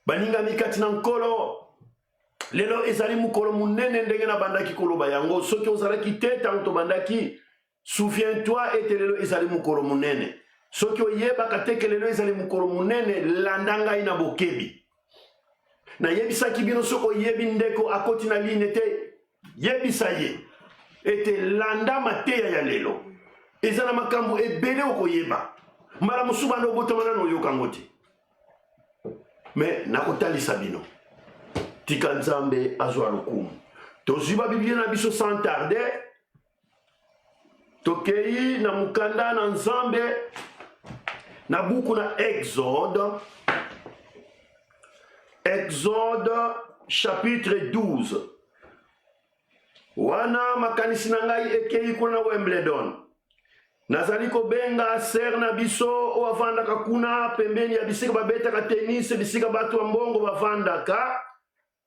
baninga mikati na nkolo lelo ezali mukolo munene ndenge na bandaki koloba yango soki ozalaki te tango tobandaki souviens-toi ete lelo ezali mukolo munene soki oyebaka te ke lelo ezali mukolo munene landa ngai na bokebi nayebisaki bino soki oyebi ndeko akoti na line te yebisa ye ete landa mateya ya lelo eza na makambo ebele okoyeba mbala mosusu banda obotamana na oyoka ngo te me nakotalisa bino tika nzambe azwa lokumu tozwi babiblia na biso sans tarder tokei na mukanda na nzambe na buku na Exode chapitre 12 wana makanisi na ngai ekei kuna Wimbledon nazali kobenga ser na biso o avandaka kuna pembeni ya bisika babetaka tennis bisika bato ya mbongo bavandaka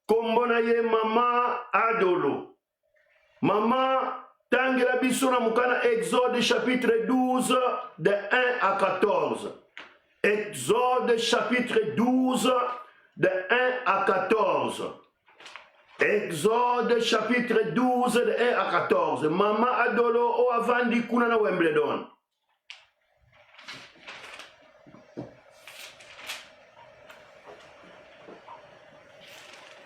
kombo na ye mama Adolo mama tangela biso na mukana Exode chapitre 12 de 1 à 14 Exode chapitre 12 de 1 à 14 Exode chapitre 12 de 1 à 14 mama Adolo o avandi kuna na Wimbledon.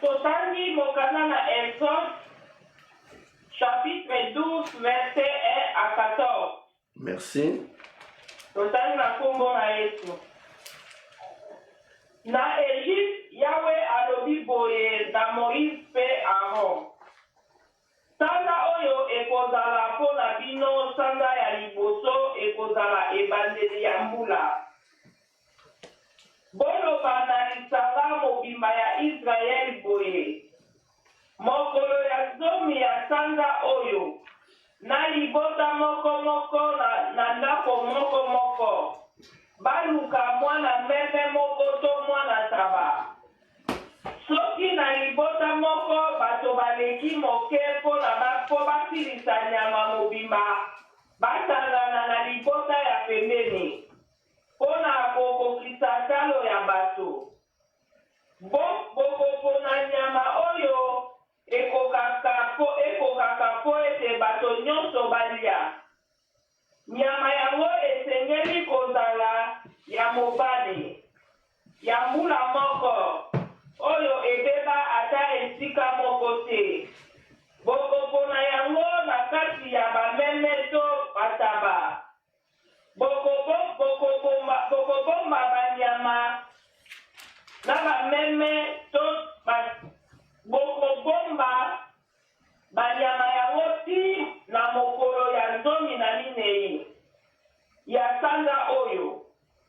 Totali mokana na Exode chapitre 12 verset 1 à 14. Merci. Totali na kombo na Yesu. Na Egypte, Yahweh alobi boye na Moïse pe Aaron. Sanza oyo ekozala po na bino sanza ya liboso ekozala ebandeli ya mbula. Boloba na lisanga mobimba ya Israeli boye. Mokolo ya zomi ya sanza oyo. Na libota moko moko na ndako moko moko. Baluka mwana meme moko to mwana taba. Soki na libota moko bato baleki moke po basilisa nyama mobimba basangana na libota ya pembeni pona kokokisa talo ya bato. Bokopona nyama oyo ekokaka po ete bato nyonso balia. Nyama yango esengeli kozala ya mobali ya mbula moko oyo ebeba ata esika moko te. Bokopona yango na kati ya bameme to bataba. Bokobomba banyama na bameme to bokobomba banyama yango ti na mokolo ya zomi na minei ya sanza oyo.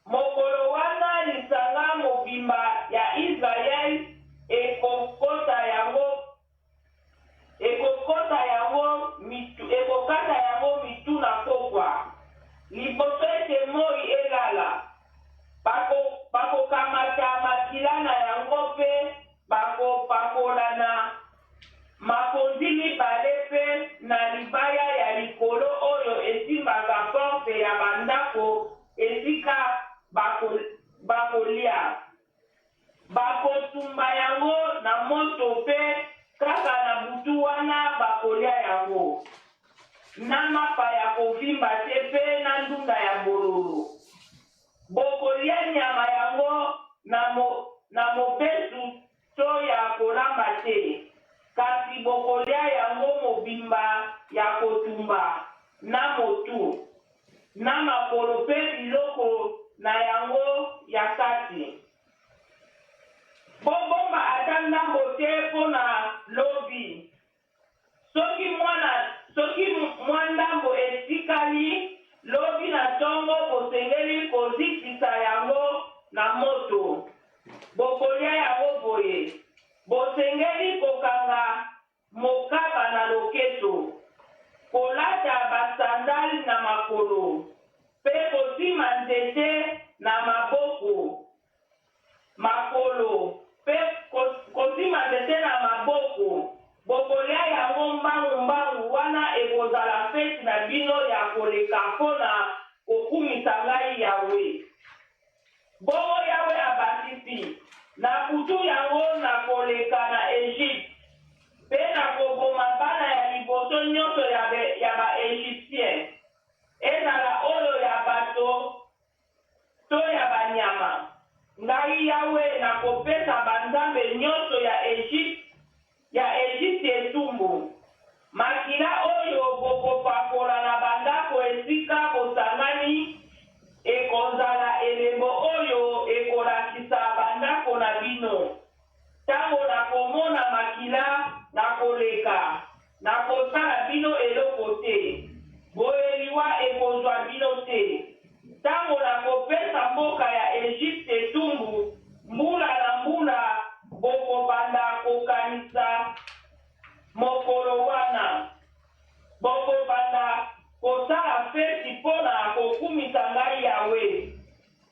Mokolo wana lisanga mobimba ya Israeli ekokota yango mitu na pokwa. Liboso ete moi elala. Bakokamata makila na yango pe bakopakola na makondili balepe na libaya ya likolo oyo esimbaka porte ya bandako esika bakolia. Bakotumba yango na moto pe kaka na butu wana bakolia yango. Na mapa ya kovimba te pe na ndunda ya bololo. Bokolia nyama yango na mobesu to ya kolamba te. Kasi bokolia yango mobimba ya kotumba na motu. Na makolo pe biloko na yango ya kati. Bobomba ata ndambo te po na lobi. Soki mwandambo etikali lobi na tongo bosengeli kozikisa yango na moto. Bokolia yango boye. Bosengeli kokanga mokaba na loketo. Kolata basandali na makolo. Pe kosima nzete na maboko. Makolo. Pe kosima nzete na maboko. Bokolia yango mbangu wana ekozala feti na bino ya koleka pona kokumisa ngai Yawe. Bongo Yawe abasisi na na kutu yango na koleka na Egypte mpe na koboma bana ya liboso nyonso ya baegyptien ezala oyo ya bato to ya banyama. Ngai Yawe na kopesa banzambe nyonso ya Egypte etumbu. Makila oyo bokopakola na bandako esika bosangani ekozala elembo oyo ekolakisa bandako na bino. Tango nakomona makila nakoleka nakosala bino eloko te. Boye liwa ekozwa bino te. Tango nakopesa mboka ya Egypte etumbu mbula na mbula bokobanda kokanisa mokolo wana. Bokobanda kosala feti mpona kokumisa ngai Yawe.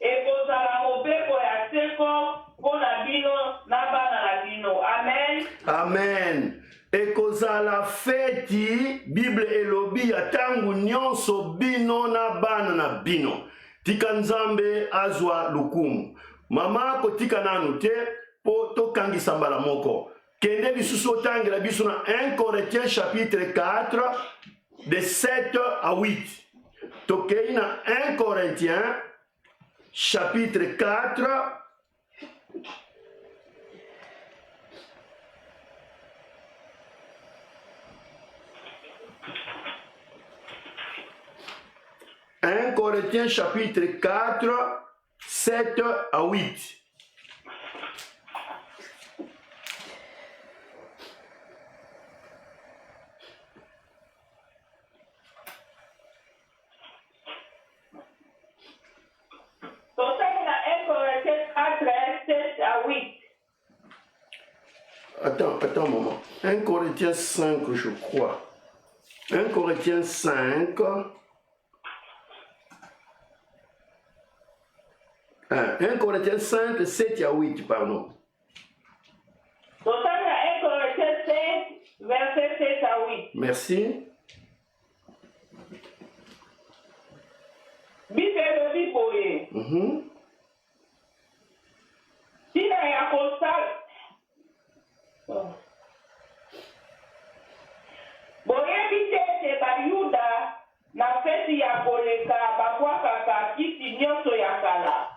Ekozala mobeko ya seko mpona bino na bana na bino. Amen. Amen. Ekozala feti Bible elobi ya tangu nyonso bino na bana na bino. Tika Nzambe azwa lukumu. Mama kotika nanu te po tokangisa mbala moko. Kende lisusu otangela biso na 1 Corinthiens chapitre 4 de 7 à 8. Tokei na 1 Corinthiens chapitre 4 1 Corinthiens chapitre 4, 7 à 8. Attends un moment. 1 Corinthiens 5, je crois. 1 Corinthiens 5. 1 Corinthiens 5, 7 à 8, pardon. 1 Corinthiens 5, verset 7 à 8. Merci. Bible biboye. Tina ya kosal. Boyebi te bayuda na feti ya koleka babwakaka kiti nyonso ya kala.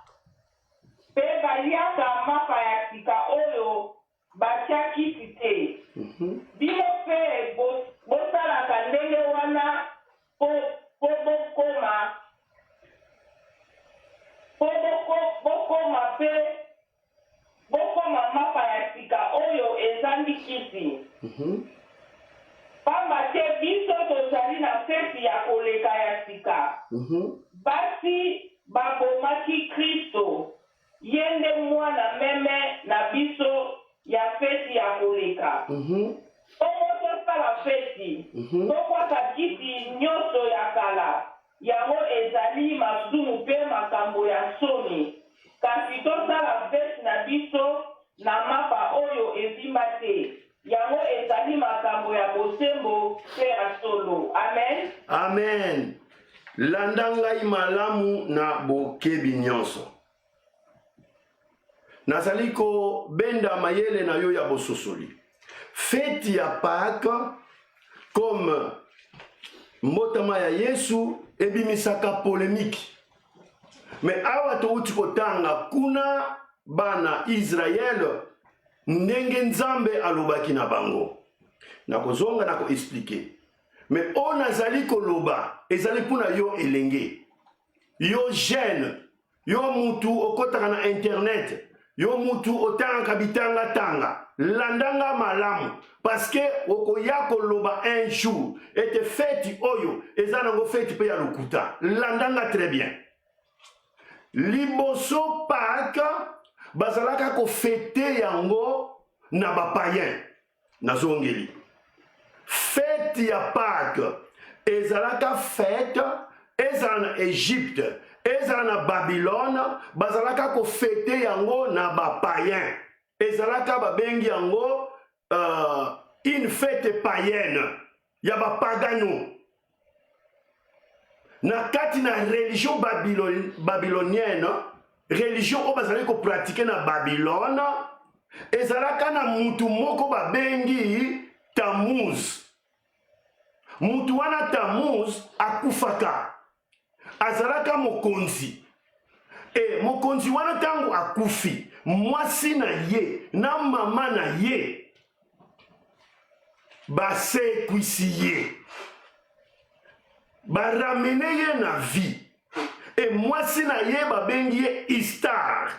Pe baliaka mapa ya sika oyo batia kiti te. Bino pe bosalaka ndenge wana po bokoma mapa ya sika oyo ezandi kiti. Pamba te biso tozali na feti ya koleka ya sika. Basi babomaki Kristo yende mwana meme na biso ya feti ya koleka. Omo tosala feti tokwaka kiti nyonso ya kala yango ezali masumu mpe makambo ya soni. Kasi tosala feti na biso na mapa oyo ezimba te yango ezali makambo ya bosembo mpe ya solo. Amen. Amen. Landa ngai malamu na bokebi nyonso. Nazali kobenda mayele na yo ya bososoli. Feti ya Pâques comme mbotama ya Yesu ebimisaka polémique. Mais awa touti kotanga kuna bana Israël ndenge Nzambe alobaki na bango. Nakozonga na ko expliquer. Mais on azali koloba ezali kuna yo elenge. Yo jeune, yo mutu okotaka na internet. Yo mutu otanga bitanga tanga. Landanga malamu. Parce que okoya koloba un jour. Ete feti oyo. Ezanango feti pe ya lokuta. Landanga très bien. Liboso Pâques. Bazalaka ko fete yango na bapayen. Nazongeli. Fete ya Pâques. Ezalaka fete. Ezana Égypte. Ezala na Babylone, bazalaka ko fete yango na bapayen. Ezalaka babengi yango une fête païenne. Ya bapagano. Na kati na religion babylonienne, religion o bazalaki ko pratiquer na Babylone, ezalaka na mutu moko babengi Tammuz. Mutu wana Tammuz akufaka, azalaka mokonzi. E mokonzi wana tangu akufi, mwasi na ye na mama na ye basekwisi ye, baramene ye na vie. E mwasi na ye babengi ye Istar.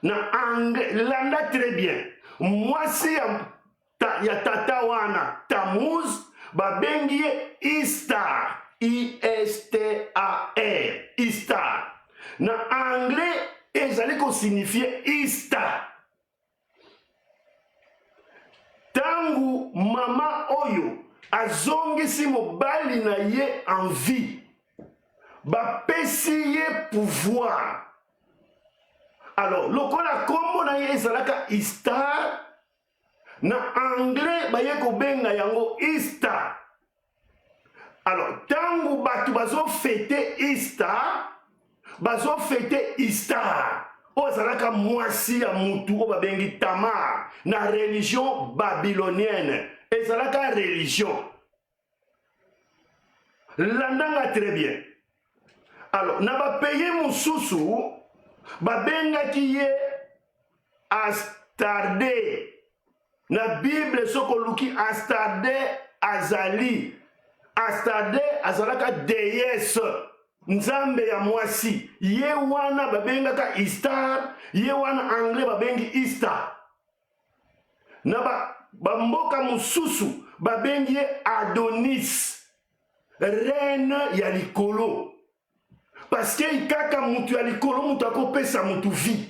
Na anglais, landa très bien. Mwasi ya tata wana Tammuz babengi ye Istar. I-S-T-A-R. Istar. Na anglais, ezali ko signifier Istar. Tangu mama oyo azongisi mobali na ye en vie, bapesi ye pouvoir. Alors, lokola kombo na ye ezalaka Istar, na anglais baye kobenga yango Istar. Alors, tangu batu bazo fete Istar, bazo fete Istar. O ezalaka mwasi ya mutu o babengi Tamar, na religion babylonienne. Ezalaka religion. Landanga très bien. Alors, na ba paye mususu, babengaki ye Astarde. Na Bible sokoluki Astarde azali. Astarde azalaka déesse, nzambe ya mwasi. Ye wana babengaka Istar, ye wana anglais babengi Istar. Na bamboka mususu babengi ye Adonis, reine ya likolo. Parce que kaka mutu ya likolo mutu akopesa mutu vie.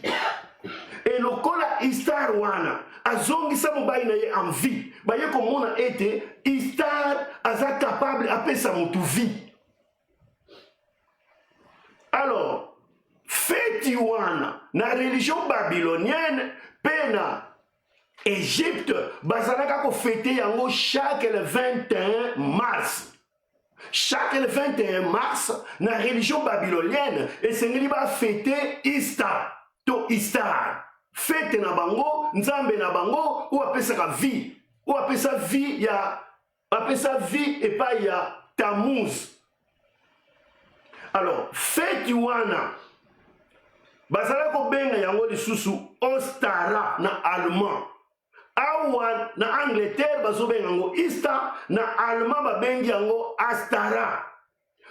Et lokola Istar wana azongisa mobali na ye en vie, baye komona ete Istar aza capable apesa mutu vie. Alors, feti wana na religion babylonienne pe na Égypte bazalaka ko fete yango chaque le 21 mars. Chaque le 21 mars, na religion babylonienne, esengeli ba fete Istar, to Istar. Fete na bango, nzambe na bango, ou apesaka vie. Ou apesa vie ya, apesa vie et pas ya Tammuz. Alors, fete wana, bazala ko benga yango lisusu Ostara na allemand. Awa na Angleterre bazobenga yango Istar, na allemand babengi yango Astara.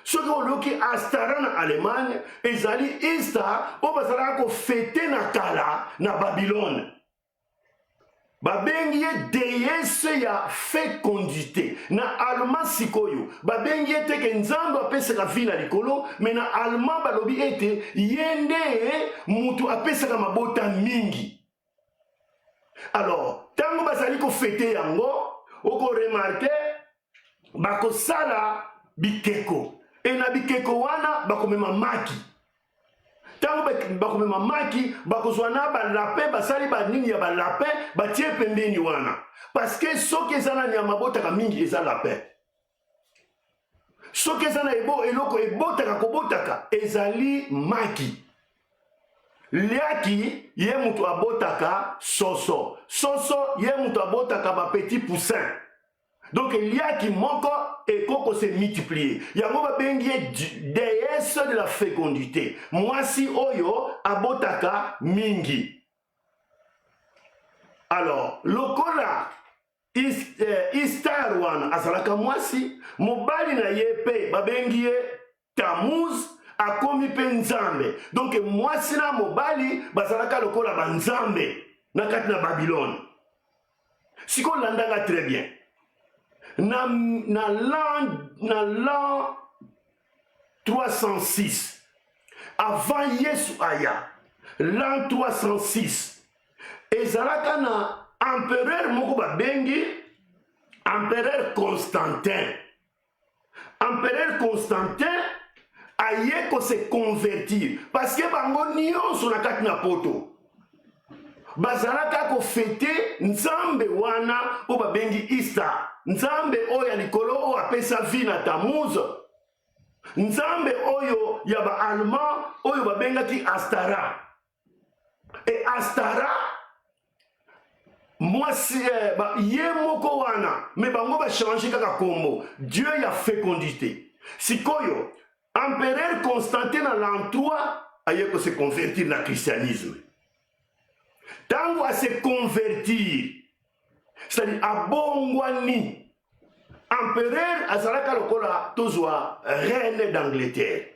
Soki oloki Astara na Allemagne, ezali Istar o bazala ko fete na kala na Babylone. Babengi ye déesse ya fécondité. Na allemand sikoyo, babengi ye teke nzambe apesaka vie na likolo, mais na allemand balobi ete yende mutu apesaka mabota mingi. Alors, tango bazali ko fete yango, oko remarque bako sala bikeko. E na bikeko wana bako mema maki. Tango bako mema maki, bako zwana ba lapin, basali ba nini ya ba lapin, batie pembeni wana. Parce que soki ezana nyama botaka mingi eza lapin. Soki ezana ebo eloko ebotaka kobotaka ezali maki. Liaki ye mutu abotaka soso. Soso ye mutu abotaka ba petit poussin. Donc liaki moko ekoko se multiplier. Yango ba bengi déesse de la fécondité. Mwasi oyo abotaka mingi. Alors, lokola Istar wana azalaka mwasi, mobali na ye pe ba bengi ye Tammuz, akomi pe nzambe. Donc mwasi na mobali bazalaka lokola banzambe na kati na Babylone. Siko landanga très bien. Na l'an 306 avant Yesu aya, l'an 306 ezalaka na empereur moko babengi empereur Constantin. Empereur Constantin aye ko se convertir parce que bango nyonso na kati na poto bazalaka ko fete nzambe wana o babengi Istar, nzambe oyo ya likolo o apesa vie na Tammuz, nzambe oyo ya ba allemand oyo babengaki Astara. Et Astara moi si ye moko wana mais bango ba changer kaka kombo Dieu y a fécondité sikoyo empereur Constantin na l'an 3 aye ko se convertir na christianisme tango a se convertir c'est-à-dire abongwani empereur azalaka lokola tozwa reine d'Angleterre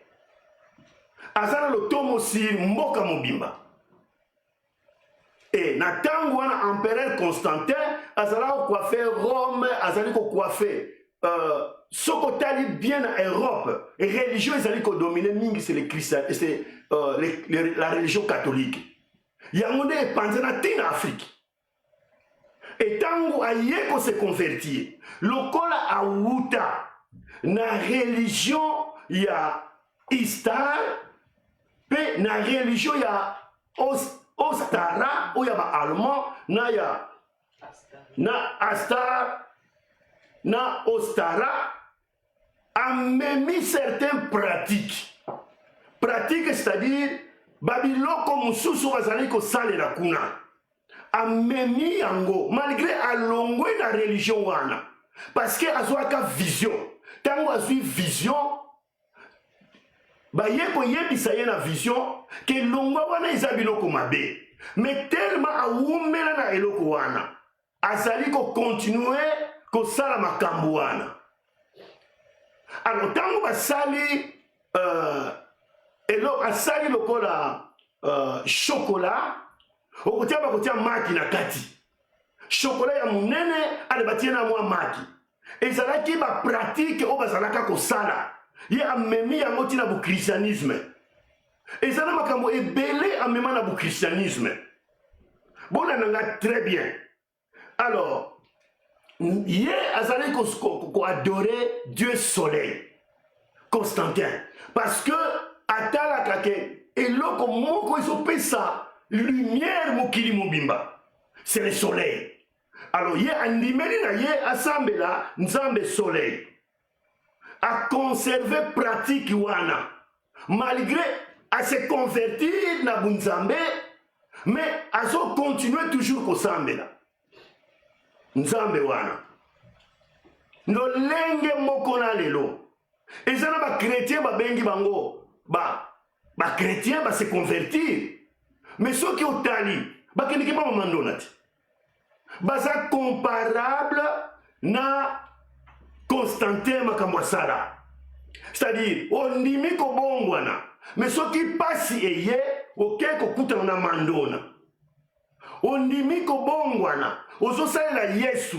azala lotomo si mboka mobimba et na tango wana empereur Constantin azala coiffé Rome azali ko coiffé soko tali bien na Europe et religion ezali ko dominer mingi c'est les chrétiens c'est la religion catholique yango nde panzana tina Afrique et tango aye ko se convertir lokola awuta na religion ya Istar pe na religion ya Ostara ou ya ba allemand na ya na Astar na Ostara a même certaines pratiques c'est-à-dire babiloko mususu bazali ko salela kuna a même yango malgré alongwe na religion wana parce que azwaka vision tango azwi vision baye ko yebisa ye na vision ke longwa wana eza biloko mabe mais tellement awumela na eloko wana azali ko continuer ko sala makambo wana alors tango basali asali lokola chocolat okotia bakotia maki na kati chocolat ya munene ale batie na mwa maki ezalaki ba pratique o bazalaka kosala ye amemi yango tina bu christianisme ezala makambo ebele amema na bu christianisme bona nanga très bien alors ye azali ko adorer Dieu soleil Constantin parce que atalaka ke eloko moko ezopesa lumière mokili mobimba c'est le soleil alors ye andimeli na ye asambela nzambe soleil a conserver pratique wana malgré à se convertir na bunzambe mais azo continuer toujours kosambela nzambe wana ndolenge moko na lelo ezana ba chrétien babengi bango ba chrétien ba se convertir mais ceux qui otali bakendiki pa mamandona ti baza comparable na Constantin makambo asala c'est-à-dire ondimi kobongwana mais soki pasi eye oke kokutana na mandona ondimi kobongwana ozosalela Yesu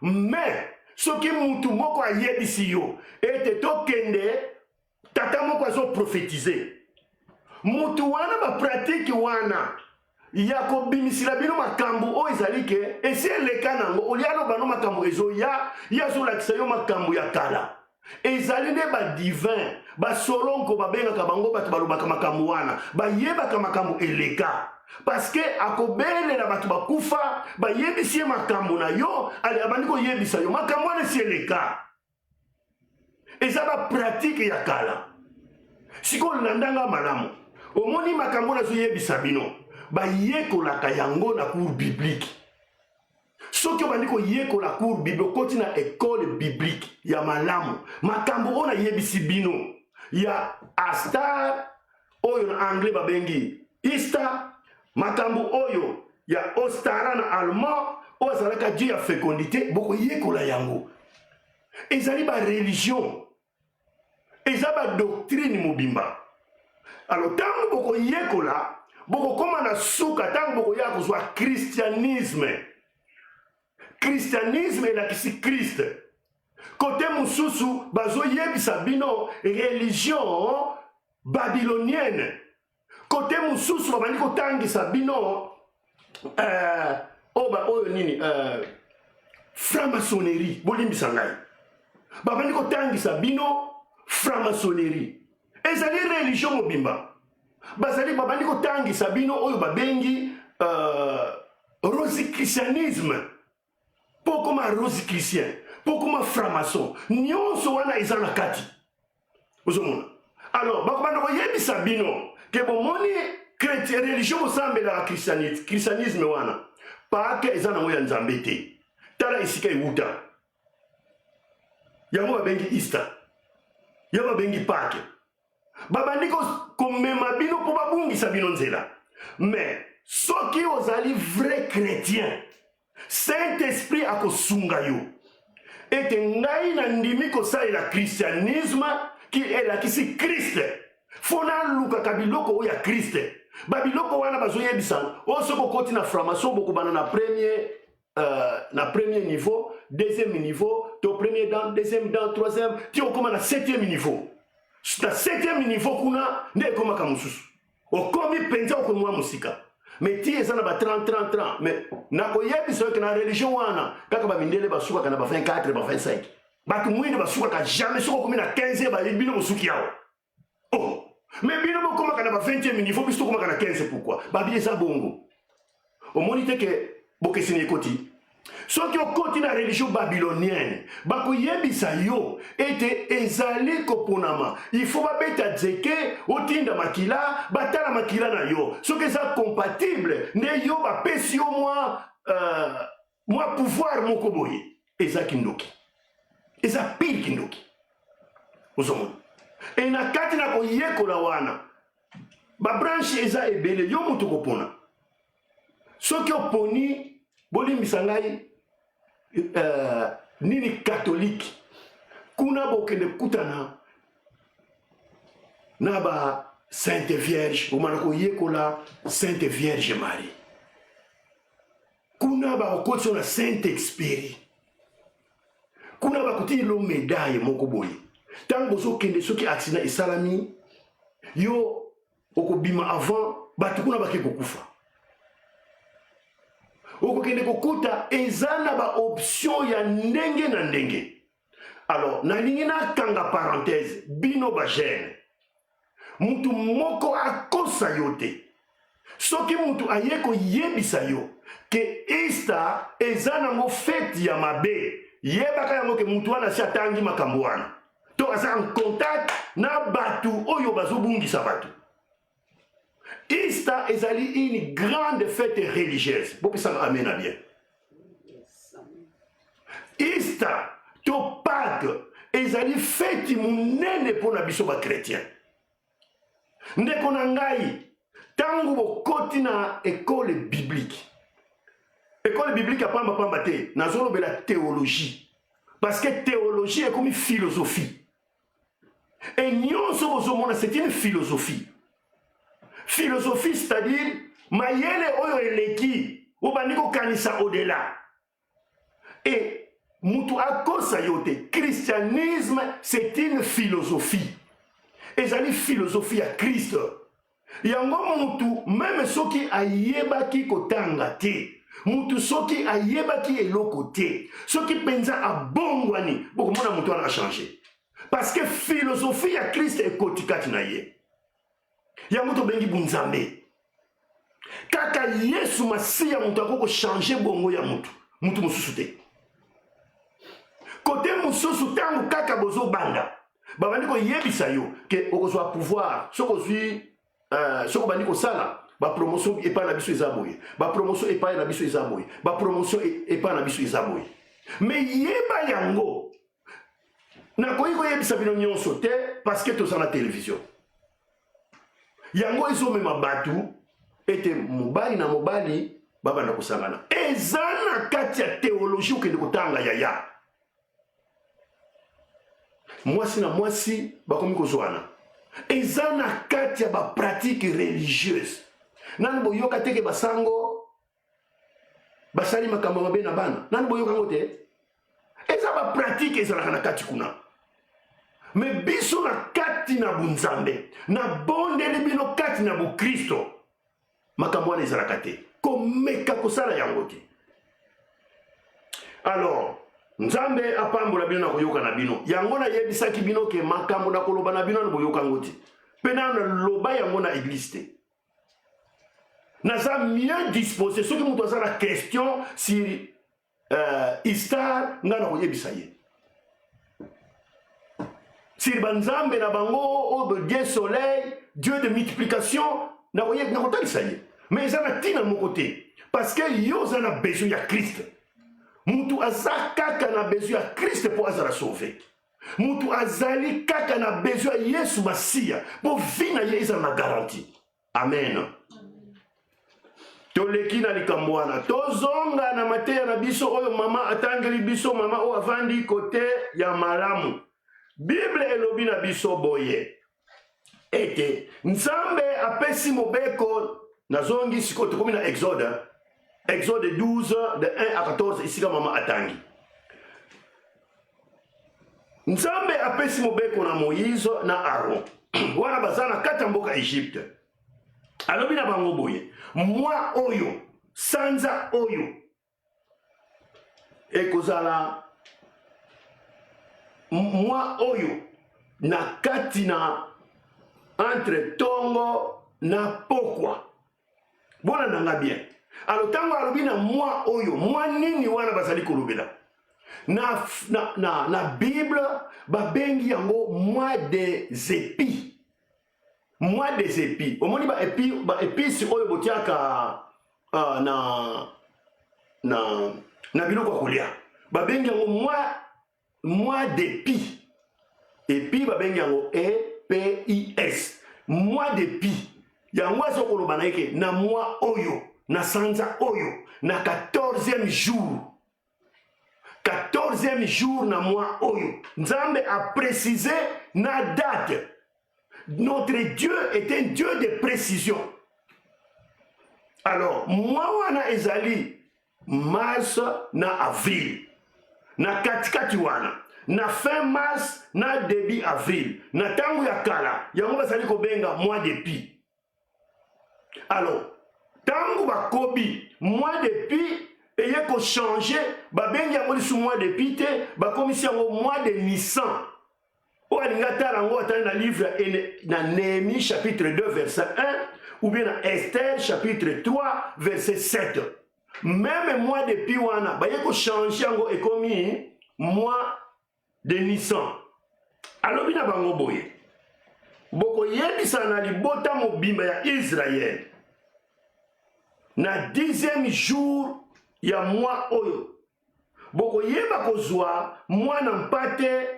mais soki mutu moko ayebisi yo ete tokende tata moko azoprophétiser mutu wana bapratike wana ya kobimisila bino makambo oyo ezali ke esi eleka nango olia aloba no makambo ezoya ye azolakisa yo makambo ya kala ezali nde badivin basolonko babengaka bango bato balobaka makambo wana bayebaka makambo eleka parce que akobelela bato bakufa bayebisi ye makambo na yo ale abandi koyebisa yo makambo wana esi eleka eza bapratike ya kala sikoyo landanga malamu omoni makambo nazoyebisa bino bayekolaka yango na cours biblique soki obandi koyekola cours biblique okoti na école biblique ya malamu makambo oyo nayebisi bino ya Astar oyo na anglais babengi Easter makambo oyo ya Ostara na allemand oyo azalaka Dieu ya fécondité bokoyekola yango ezali ba religion eza ba doctrine mobimba alors tango bokoyekola bokokoma na suka tango bokoya kozwa christianisme elakisi Christ kote mosusu bazoyebisa bino religion babylonienne kote mosusu babandi kotangisa bino oyo nini franc-maçonnerie bolimbisa ngai babandi kotangisa bino franc-maçonnerie ezali religion mobimba bazali babandi kotangisa bino oyo babengi rosicrucianisme po koma rosicrucien po koma franc-maçon nyonso wana eza na kati ozomona alors bakobanda koyebisa bino ke bomoni chrétien religion bosambelaka christianisme wana Pâques eza nango ya nzambe te. Tala esika ewuta. Yango babengi Easter. Ya babengi Pâques. Babandi komema bino po babungisa bino nzela. Mais soki ozali vrai chrétien, Saint-Esprit akosunga yo. Ete ngai na ndimi kosalela christianisme ki elakisi Christ. Fona luka kabiloko oya Christ. Babiloko wana bazoyebisa. O soko koti na franc-maçon boko bana na premier niveau, deuxième niveau, to premier dan, deuxième dan, troisième, ti okoma na septième niveau. Na septième niveau kuna nde koma kamususu. Okomi penza okomwa musika. Mais ti ezana ba 30 mais na koyebisa ke na religion wana kaka ba mindele basuka kana ba 24 ba 25. Batu mwinde basuka ka jamais soko komi na 15 ba bino musuki yao. Oh, mais bino bokoma kana ba 20e niveau biso koma kana 15 pourquoi? Ba bieza bongo. Au monite ke bokesini ekoti. Soki okoti na religion babylonienne, bakoyebisa yo ete ezali koponama. Il faut babeta dzeke otinda makila, batala makila na yo. Soki eza compatible, ne yo bapesi yo moi pouvoir moko boye. Eza kindoki. Eza pire kindoki. Ozomona. E na kati na koyekola wana, ba branche eza ebele yo mutu kopona. Soki oponi bolimbisa ngai nini catholique kuna bokende kutana na ba Sainte Vierge omana koyekola Sainte Vierge Marie kuna ba okotso na Saint-Exupéry kuna bakuti lo médaille moko boye tango bozokende soki accident esalami yo okobima avant batu kuna bake kokufa. Okokende kokuta ezana ba option ya ndenge na ndenge. Alors, nalingi na kanga parenthèse, bino ba gene. Mutu moko akosa yote. Soki mutu ayeko yebisa yo ke Easter ezana mo fête ya mabe. Yebaka yango ke mutu wana si atangi makambo wana. To asa en contact na batu oyo bazobungisa batu. Easter ezali une grande fête religieuse. Beaucoup ça amène à bien. Easter, to Pâques, ezali fête munene pour na biso ba chrétien. Ndeko na ngai, tangu bokoti na école biblique. École biblique a pamba te, nazolo be la théologie. Parce que théologie est comme une philosophie. Et nyonso bozomona c'est une philosophie. Philosophie, c'est-à-dire, mayele oyo eleki, obandiko kanisa au-delà. Et, mutu akosa yote, christianisme, c'est une philosophie. Et ça dit philosophie à Christ. Yango mutu, même soki ayebaki kotanga te, mutu soki ayebaki eloko te, soki penza abongwani, beaucoup mona mutu a changé. Parce que philosophie à Christ est kotikati na ye. Yango to bengi bunzambe. Kaka Yesu Masiya mutu akoko changer bongo ya mutu. Mutu mususu te. Kote mususu tangu kaka bozo banda. Babandi ko yebisa yo ke okozwa pouvoir. Soko zwi soko bandi ko sala ba promotion epa na biso ezaboye. Ba promotion epa na biso ezaboye. Ba promotion epa na biso ezaboye. Mais yeba yango. Na koyiko yebisa bino nyonso te parce que to sa na télévision. Yango iso mema batu ete mobali na mobali baba na kusangana. Ezana kati ya théologie okende kotanga yaya. Mwasi na mwasi bakomi kozwana. Ezana kati ya ba pratique religieuse. Nani boyoka teke basango basali makambo mabe na bana. Nani boyoka ngote? Eza ba pratique ezala na kati kuna. Mais biso na kati na bunzambe, na bondeli bino kati na bu Kristo, makambo wana ezalaka te. Komeka kosala yango te. Alors, nzambe apambola bino na koyoka na bino. Yango na yebisaki bino ke makambo na koloba na bino na boyoka ngoti. Pena na loba yango na église te. Naza mieux disposé. Soki mutu azala question sur Easter nga na koyebisa ye. Sir banzambe na bango, Dieu soleil, Dieu de multiplication, na kotalisa ye. Mais ça na tina mon côté. parce que yo a besoin de Christ. Mutu aza kaka na besoin de Christ pour azala sauver. Mutu azali kaka na besoin de Yesu Masia pour vina yeza na garantie. Amen. Toleki na likamwana tozonga na mateya na biso oyo mama atangeli biso mama o avandi kote ya malamu. Bible elobi na biso boye ete Nzambe apesi mobeko nazongi siko tokomi na Exode 12 de 1 à 14 isika mama atangi. Nzambe apesi mobeko na Moïse na Aaron wana bazana kata mboka Egypte. Alobi na bango boye mwa oyo sanza oyo ekozala mwa oyo na kati na entre tongo na pokwa. Bona nanga bien. Alors tango alobi na mwa oyo mwa nini wana bazali kolobela na Bible babengi yango mwa des épis. Mwa des épis. Omoni ba épices oyo botiaka na biloko ya kolia. Babengi yango mwa d'épis. Épi babengi yango EPIS. Mwa d'épis. Yango azo koloba na yeke na mwa oyo na sanza oyo na 14e jour. 14e jour na mwa oyo. Nzambe a précisé na date. Notre Dieu est un Dieu de précision. Alors, moi wana ezali mars na avril. Na katikati wana. Na fin mars na début avril. Na tangu ya kala. Yango bazali kobenga mois d'épi. Alors, tangu bakobi mois d'épi eye ko changer babengi yango lisu mois d'épi te bakomisi yango mois de Nissan. Ou dans le livre na Néhémie chapitre 2 verset 1 ou bien dans Esther chapitre 3 verset 7. Même mois de Piwana, bah yeko changer yango ekomi mois de Nissan. Alors bina bango boye. Boko yebisa na libota mobimba ya Israël. Na 10e jour ya mois oyo. Boko yeba kozwa mois na mpate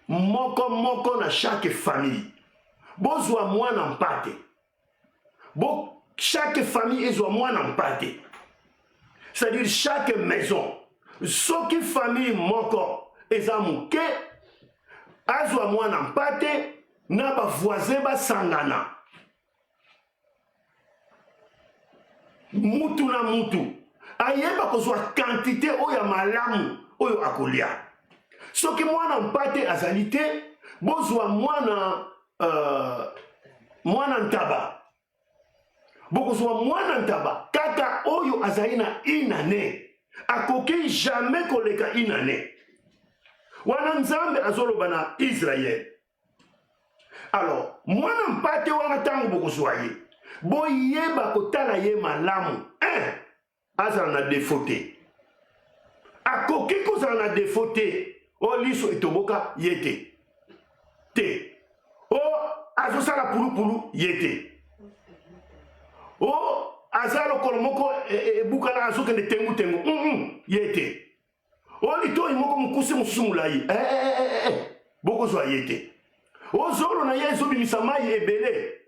moko na chaque famille. Bozwa mwana mpate. Chaque famille ezwa mwana mpate. C'est-à-dire chaque maison. Soki famille moko eza muke azwa mwana mpate na ba voisin ba sangana. Mutu na mutu. Ayeba kozwa quantité oyo malamu oyo akolia. Soki mwana mpate azali te bozwa mwana ntaba. Bokozwa mwana ntaba kaka oyo azali na inane. Akoki jamais koleka inane. Wana Nzambe azoloba na Israël. Alors, mwana mpate wana tango bokozwa ye. Boyeba kotala ye malamu. Azala na défaut te. Akoki kozala na défaut te. O liso etoboka yete. Te. O azosala pulu yete. O azalo kolomoko ebukana azokende tengu. Yete. O lito imoko mukuse musumulayi. Boko zwa yete. O zolo na ye ezobimisa mai ebele.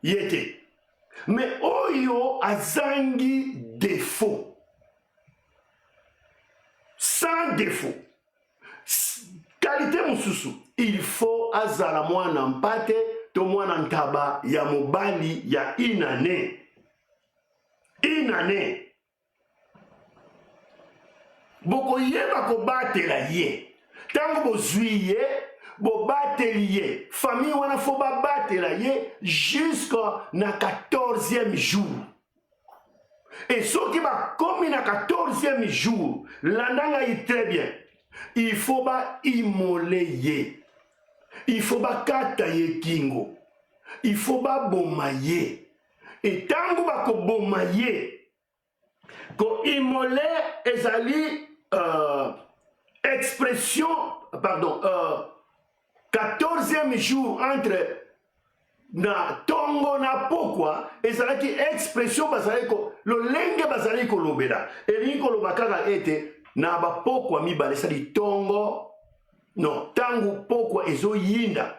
Yete. Mais oyo azangi défaut. Sans défaut. Qualité mususu. Il faut azala mwana mpate to mwana ntaba ya mobali ya inane. Inane. Boko yeba ko batela ye. Tango bozwi ye, bo bateli ye. Famille wana fo ba batela ye jusqu'à na 14e jour. Et ce qui va comme na 14e jour, l'andanga est très bien. Il faut pas immoler ye. Il faut pas kata ye kingo. Il faut pas bomaye. Et tango ba ko bomaye, ko immoler ezali expression, pardon, 14e jour entre na tongo na pokwa ezalaki expression bazali ko lolenge bazali ko lobela elingi ko lobakaka ete na ba pokwa mibale sali tongo non tangu pokwa ezoyinda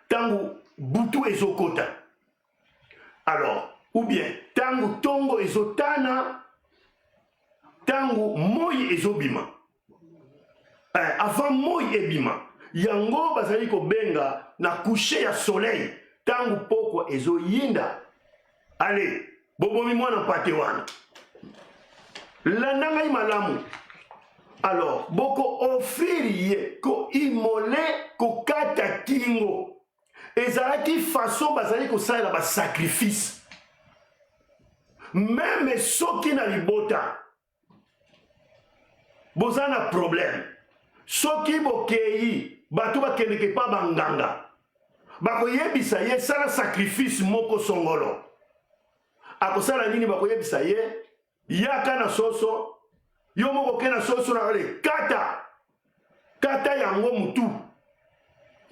tangu butu ezokota alors ou bien tangu tongo ezotana tangu moi ezobima avant moi ebima yango bazali ko benga na coucher ya soleil tangu pokwa ezoyinda allez bobomi mwana mpate wana landanga malamu alors boko offrir ye ko imole ko kata kingo ezalaki façon bazali ko salela ba sacrifice même soki na libota bozana problème soki bokei bato bakendeke pa banganga bakoyebisa ye sala sacrifice moko songolo akosala nini bakoyebisa ye yaka na soso yo moko ke na soso na ale kata yango mutu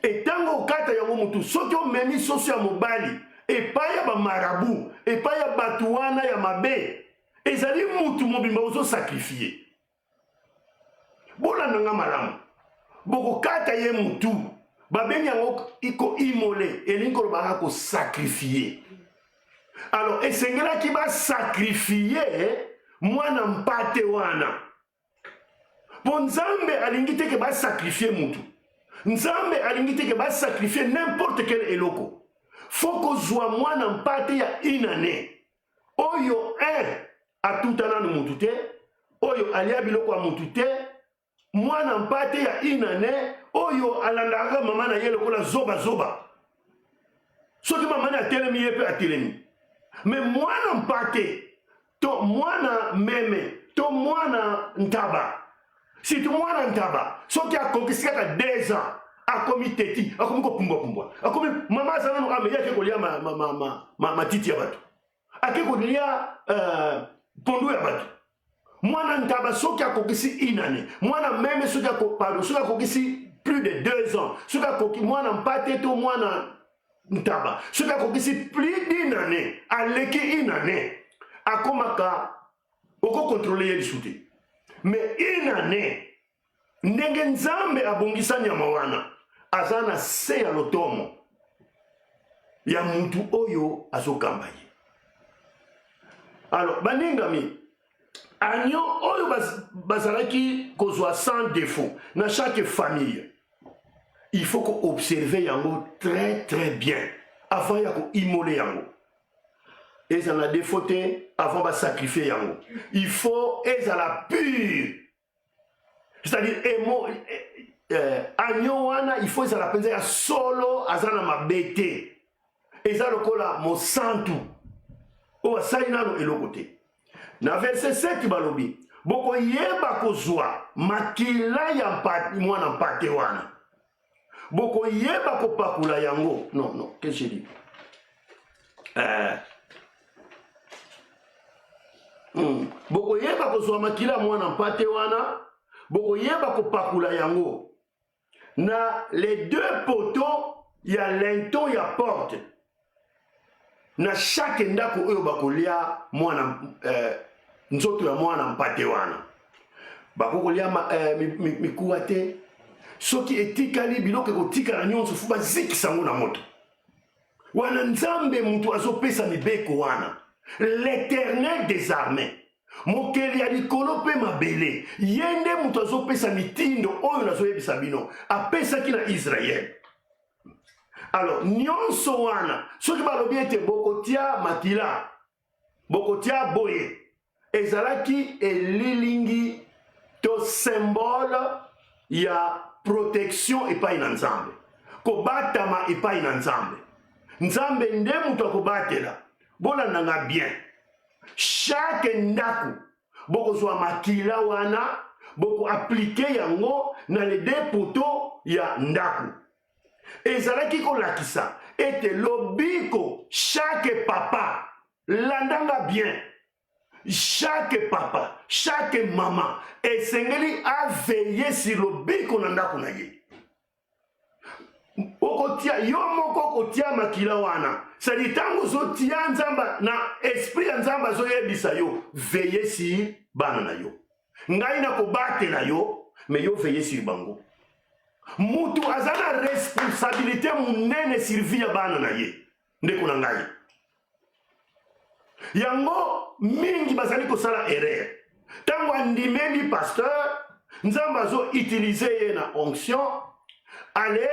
etango kata yango mutu soki omemi soso ya mobali epai ya bamarabu epai ya bato wana ya mabe ezali mutu mobimba ozosakrifie bolandanga malamu bokokata ye mutu babengi yango iko imole elingi kolobaka kosakrifie alors esengelaki basakrifie mwana mpate wana mpo nzambe alingi teke basakrifie mutu nzambe alingi teke basakrifie n'importe quel eloko fo kozwa mwana mpate ya inane oyo atuta nanu mutu te oyo alia biloko ya mutu te mwana mpate ya inane oyo alandaka mama na ye lokola zoba soki mama na atelemi ye mpe atelemi me mwana mpate to mwana meme to mwana ntaba surtout mwana ntaba soki akokisi kaka 2 ans akomi teti akomi kopumbwapumbwa akomi mama aza nanu ame ye ake kolia matiti ya bato ake kolia pondu ya bato mwana ntaba soki akokisi inane mwana meme soki akokisi plus de 2 ans soki akoki mwana mpate to mwana ntaba soki akokisi plus d'inane aleki inane akomaka okokontrole ye lisu te me inane ndenge nzambe abongisa nyama wana aza na se ya lotomo ya mutu oyo azokamba ye alors baningami agneau oyo bazalaki kozwa sans défaut na chaque famille il faut qu'on observe yango très bien avant ya ko immole yango ezala défaut te avant basacrifier yango il faut ezala pur c'est-à-dire agneau wana il faut ezala penza ya solo aza na mabe te eza lokola mosantu oyo asali nano eloko te na verset 7 balobi bokoyeba kozwa makila ya mwana mpate wana bokoyeba kopakula yango non qu'est-ce que je dis bokoyeba kozwa makila mwana mpate wana bokoyeba kopakula yango na les 2 poteaux ya linton ya porte na chaque ndako oyo bakolia mwana nzoto ya mwana mpate wana bakokolia mikuwa te soki etikali biloko ekotikala nyonso fu bazikisa yango na moto wana nzambe mutu azopesa mibeko wana l'éternel des armées mokeli ya likolo mpe mabele ye nde mutu azopesa mitindo oyo nazoyebisa bino apesaki na israele alors nyonso wana soki balobi ete bokotia makila bokotia boye ezalaki elilingi to symbole ya protection epai na nzambe kobatama epai na nzambe nzambe nde mutu akobatela bolandanga bien chaque ndaku bokozwa makila wana boko aplike yango na les 2 poteaux ya ndaku ezalaki kolakisa ete lobiko chaque papa landanga bien chaque papa chaque maman esengeli aveiller sur lobiko na ndako na ye okotia yo moko kotia makila wana sadi tango zotia nzamba na esprit ya nzamba zoyebisa yo veille sur bana na yo ngai na kobatela yo mais yo veille sur bango mutu azana responsabilité munene survie ya bana na ye ndeko na ngai yango mingi bazali kosala erreur tango andimeli pasteur nzamba zo utiliser ye na onction ale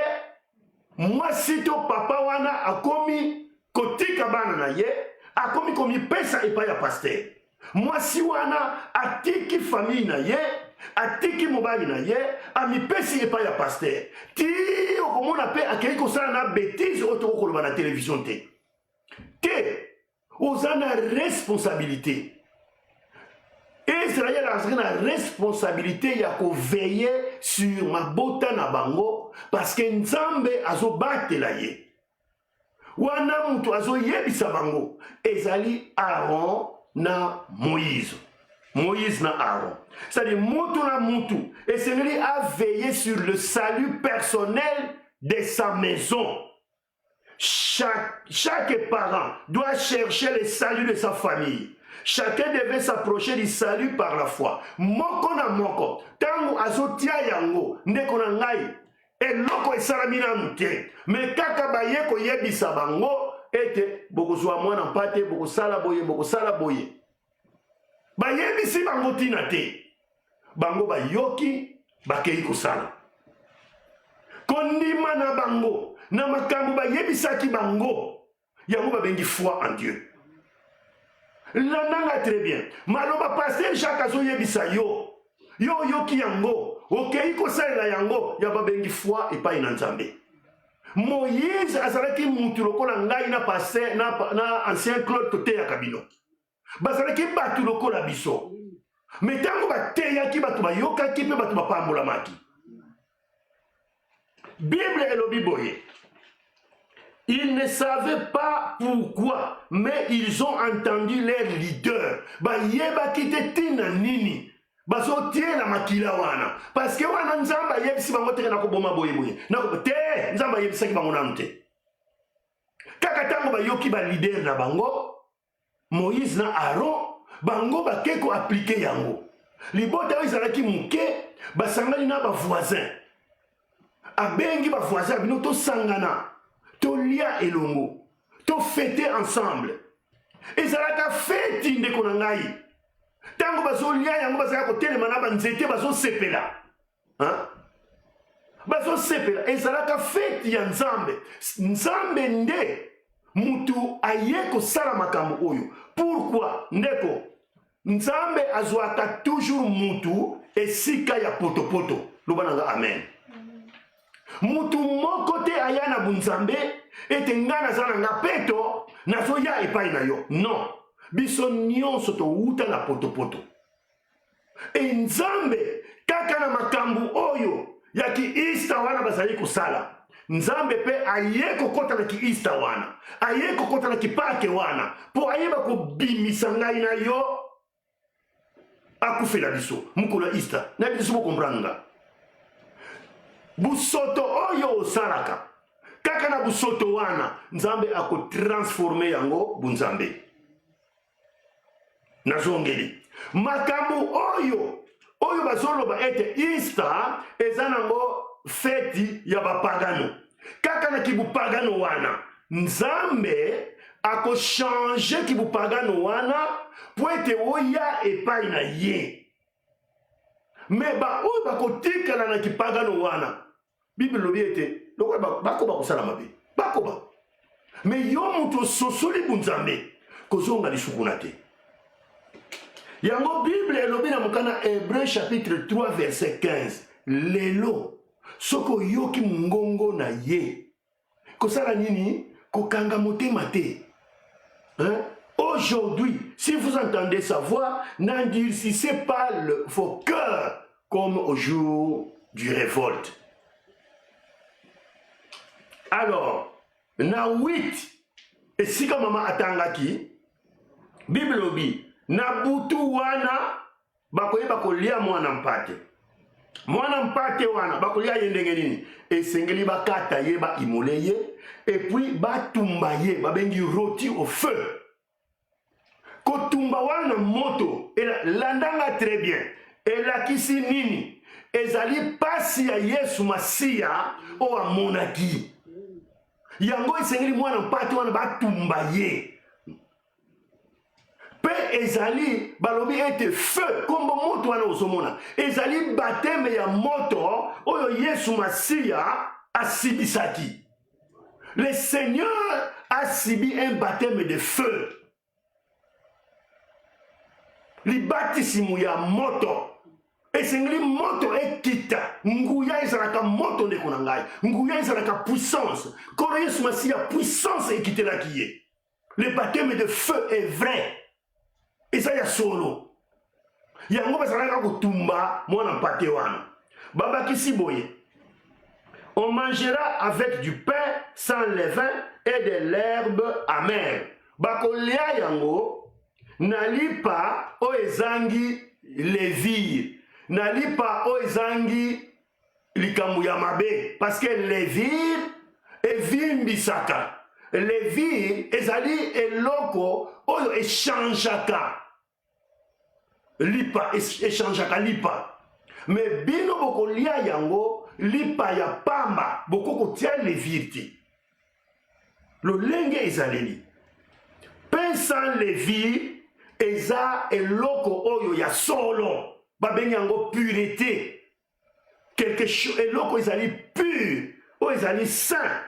mwasi to papa wana akomi kotika bana na ye akomi komipesa epai ya pasteur mwasi wana atiki famille na ye atiki mobali na ye amipesi epai ya pasteur ti okomona mpe akei kosala na bétise oyo tokokoloba na télévision te oza na responsabilité Israël a une responsabilité ya veiller sur mabota na bango parce que Nzambe azo batela ye wana mutu azo yebisa bango ezali Aaron na Moïse na Aaron c'est-à-dire mutu na mutu esengeli a veiller sur le salut personnel de sa maison. Chaque parent doit chercher le salut de sa famille. Chacun devait s'approcher du salut par la foi. Moko na moko. Tango azotia yango. Ndeko na ngai. Eloko esalami nanu te. Me kaka baye ko yebisa bango. Ete bokozwa mwana mpate. Bokosala boye. Bayebisi bango tina te. Bango bayoki. Bakei kosala. Kondima na bango. Na makambo bayebisaki bango. Yango babengi foi en Dieu. L'ananga très bien. Maloba pasteur Jacques azo yebisa yo. Yo ki yango. Okei kosalela yango. Yaba bengi foi epai na Nzambe. Moïse azalaki mutu lokola ngai na pasteur na ancien Claude Toté ya Kabino. Bazalaki batu lokola biso. Metango bateyaki batu bayokaki pe batu bapambolamaki. Bible elobi boye. Ils ne savaient pas pourquoi, mais ils ont entendu leur leader. Ba yeba kite tina nini. Ba so tie na makila wana. Parce que wana nzamba yebisi bango te na ko boma boye boye. Na ko te nzamba yebisa ki bango na te. Kaka tango ba yoki ba leader na bango, Moïse na Aaron, bango ba keko appliquer yango. Libota izalaki muke, ba sangani na ba voisin. Abengi ba voisin bino to sangana. To lia elongo, to fêter ensemble. Et ça la fête ndeko na ngai. Tango bazo lia yango bazaka ko telema na banzete bazo sepela. Hein? Bazo sepela. Et ça la fête ya Nzambe. Nzambe nde mutu ayeko sala makambo oyo. Pourquoi ndeko? Nzambe azwaka toujours mutu esika ya potopoto. Lobananga amen. Mutu moko te ayana bunzambe ete ngana zana nga peto na zoya epai na yo. Non. Biso nyonso to uta na potopoto. E Nzambe kaka na makambu oyo ya ki ista wana bazali kusala. Nzambe pe aye kokota na ki ista wana. Aye kokota na ki pake wana. Po ayeba ko bimisa ngai na yo. Akufela biso. Mukula ista. Na biso mo kompranga. Busoto oyo osalaka kaka na busoto wana Nzambe ako transforme yango bunzambe nazongeli makambo oyo bazoloba ete Easter eza nango feti ya bapagano kaka na kibupagano wana Nzambe ako changer kibupagano wana po ete oya epai na ye me ba oyo bakotikala na kipagano wana Bible lobi ete bakoba kosala mabe bakoba me yo mutu sosoli bunzambe kozonga lisukuna te yango Bible elobi na mokana Hébreu chapitre 3 verset 15 lelo soko yoki mungongo na ye kosala nini kokanga motema te hein? Aujourd'hui, si vous entendez sa voix, n'endurcissez pas vos cœurs comme au jour du révolte. Alors, na 8, et si comme maman atangaki, Bible obi, na butu wana, bakoye bakolia mwana mpate. mwana mpate wana bakolia ye ndenge nini esengeli bakata ye ba imole ye et puis batumba ye babengi rôti au feu kotumba wana moto landanga très bien elakisi nini ezali pasi ya Yesu Masiya o amonaki yango esengeli mwana mpate wana batumba ye pe ezali balobi ete feu kombo moto wana osomona ezali bateme ya moto oyo Yesu Masiya asibisaki. Le Seigneur a subi un baptême de feu. Li batisimu ya moto esengeli moto ekita nguya ezalaka moto ndeko na ngai nguya ezalaka puissance koro Yesu Masiya puissance ekitelaki ye. Le baptême de feu est vrai. Eza ya solo yango bazalaka kotumba mwana mpate wana babakisi boye on mangera avec du pain sans levain et de l'herbe amère bakolia yango nalipa o ezangi levire nalipa o ezangi likambo ya mabe parce que levire evimbisaka levire ezali eloko oyo echangeaka lipa echangeaka lipa mais bino bokolia yango lipa ya pamba bokokotia levire te lolenge ezaleli pain sans levire eza eloko oyo ya solo babengi yango pureté quelque chose eloko ezali pur oyo ezali saint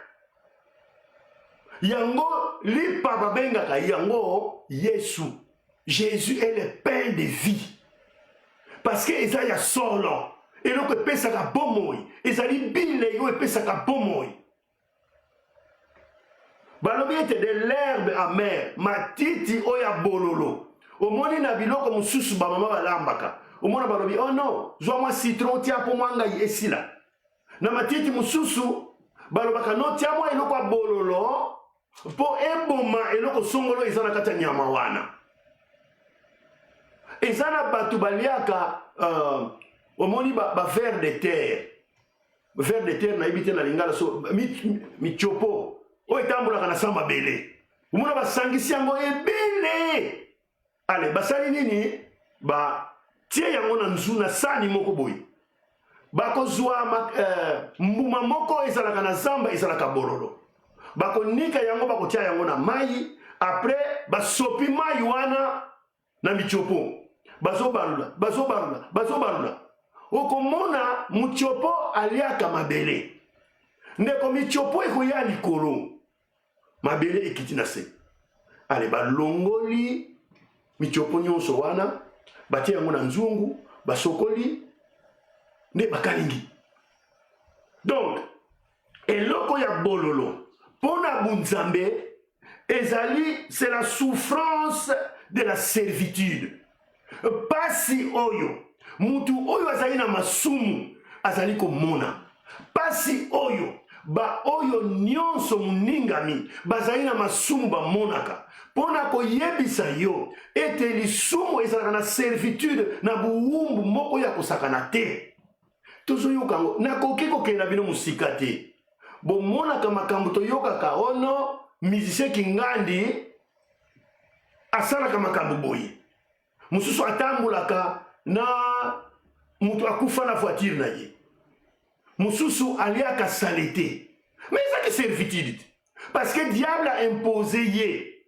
yango lipa babengaka yango Yesu. Jésus est le pain de vie. Parce que eza ya solo. Eloko epesaka bomoi. Ezali bile yo epesaka bomoi. Balobi ete de l'herbe amère. Matiti oya bololo. Omoni na biloko mususu ba mama balambaka. Omona balobi oh non, zwa mwa citron tia po mwanga esila. Na matiti mususu balobaka no tia mwa eloko bololo. Po eboma eloko songolo ezana kata nyama wana ezana batu baliaka omoni ba ver de terre na ibite na lingala so michopo o etambulaka na samba bele omona basangisi yango ebele ale basali nini ba tie yango na nzuna sani moko boy bakozwa mbuma moko ezalaka na zamba ezalaka bololo bakonika yango bakotia yango na mai après basopi mai wana na michopo bazobalula okomona muchopo aliaka mabele ndeko michopo ekoya likolo mabele ekiti na se ale balongoli michopo nyonso wana batia yango na nzungu basokoli nde bakalingi donc eloko ya bololo Pona bunzambe, ezali, c'est la souffrance de la servitude. Pasi oyo, mutu oyo azali na masumu, azali komona. Pasi oyo, ba oyo nyonso muningami, bazali na masumu ba monaka. Pona ko yebisa yo, ete lisumu ezalaka na servitude na buumbu moko ya kosakana te. Tozo yokango, nakoki kokenda bino musika te. Bomonaka makambo toyokaka ono musicien kingandi asalaka makambo boye mususu atambulaka na mutu akufa na voiture na ye mususu aliaka salete mais ça que servitude parce que diable a imposé ye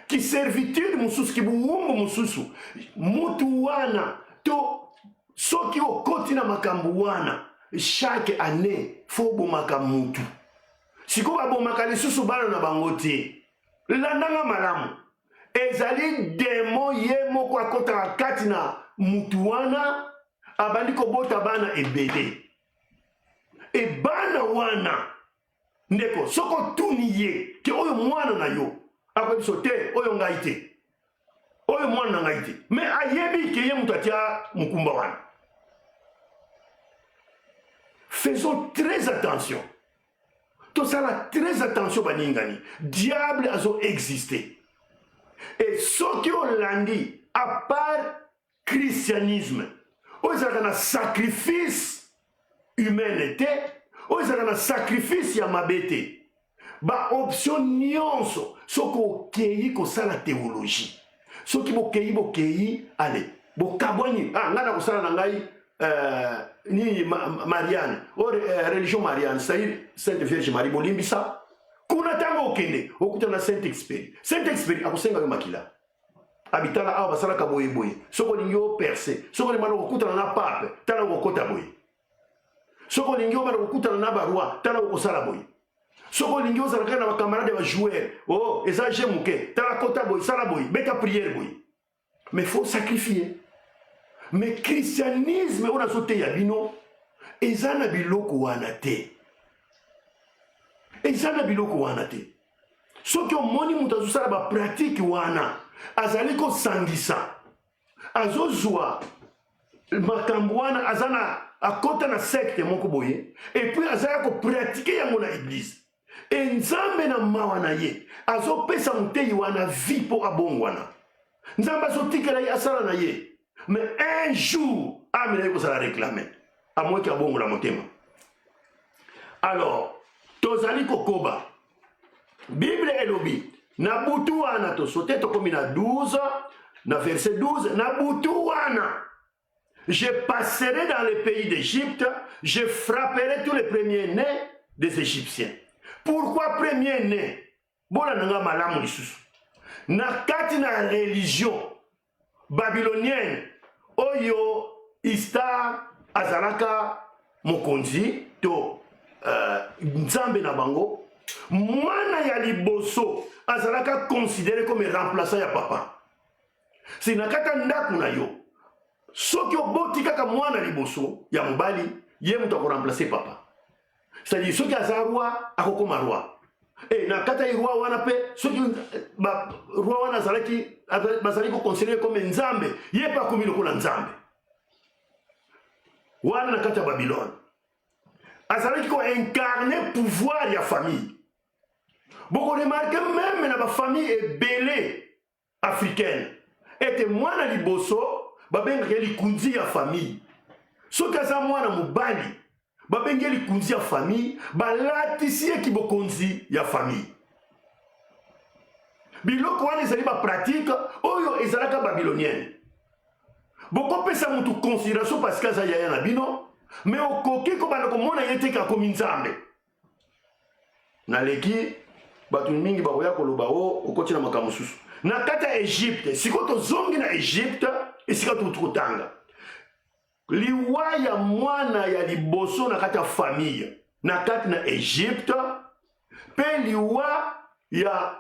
ki servitude mususu ki buumbu mususu mutu wana to soki okoti na makambo wana chaque année faut bomaka mutu siko babomaka lisusu bana na bango te landanga malamu ezali demo ye moko akotaka kati na mutu wana abandi kobota bana ebele e bana wana ndeko soko tuni ye ke oyo mwana na yo akobiso te oyo ngai te oyo mwana na ngai te mais ayebi ke ye mutu atia mukumba wana. Faisons très attention. Tout ça, très attention, baningani. Diable a existé. Et ce qui ont landi, à part christianisme, oyo ezalaka na sacrifice humaine te, oyo ezalaka na sacrifice ya mabe te. Baoption nyonso soki okei kosala théologie, soki bokei ale bokabwani ngai na kosala na ngai nini Marianne religion Marianne, c'est-à-dire Sainte Vierge Marie, bolimbisa kuna ntango okende okutana na Saint-Exupéry akosenga yo makila abitala awa basalaka boyeboye, soki olingi operse, soki olingi okutana na pape tala okokota boye, soki olingi obana kokutana na baroi tala okosala boye, soki olingi ozalaka na bakamarade ya bajoueur eza je moke tala kota boye, sala boye, beta priere boye. Mais il faut sacrifier. Mais christianisme on a sauté ya bino ezana biloko wana te, ezana biloko wana te. Soki omoni mutu azosala bapratique wana azali kosangisa, azozwa makambo wana azana akota na secte moko boye, et puis azala kopratike yango na église, enzambe na mawa na ye azopesa mutei wana vi po abongwana, nzambe azotikela ye asala na ye. Mais un jour, amina ko sala réclamer à moi qui a bon la motema. Alors, tozali kokoba Bible elobi na butu wana to sote to komi na 12 na verset 12 na butu wana je passerai dans les pays d'Égypte, je frapperai tous les premiers-nés des Égyptiens. Pourquoi premiers-nés? Bona nanga malamu lisusu na kati na religion babylonienne oyo Istar azalaka mokonzi to nzambe na bango, mwana ya liboso azalaka considéré comme remplaçant ya papa. Si nakata ndaku na yo soki oboti kaka mwana liboso ya mobali ye mutu akoremplacer papa, c'est-à-dire soki aza roi akokoma roi. Et na kata roi wana pe soki roi wana bazali ko considéré comme nzambe ye pa komi lokola nzambe wana na kata Babylone azali ko incarner pouvoir ya famille. Boko remarquer même na ba famille ebele africaine ete mwana liboso babengaka likunzi ya famille, soki aza mwana mobali babenge likunzi ya famille balatisi ye kibokonzi ya famille. Biloko wana ezali bapratique oyo ezalaka babylonienne. Bokopesa mutu considération parce que aza yaya na bino, mais okoki kobanda komona ye te akomi nzambe. Naleki bato mingi bakoya koloba okoti na makambo mosusu na kati ya Egypte. Sikoyo tozongi na Egypte esika tukotanga liwa ya mwana ya liboso na kati ya famille na kati na Egypte, pe liwa ya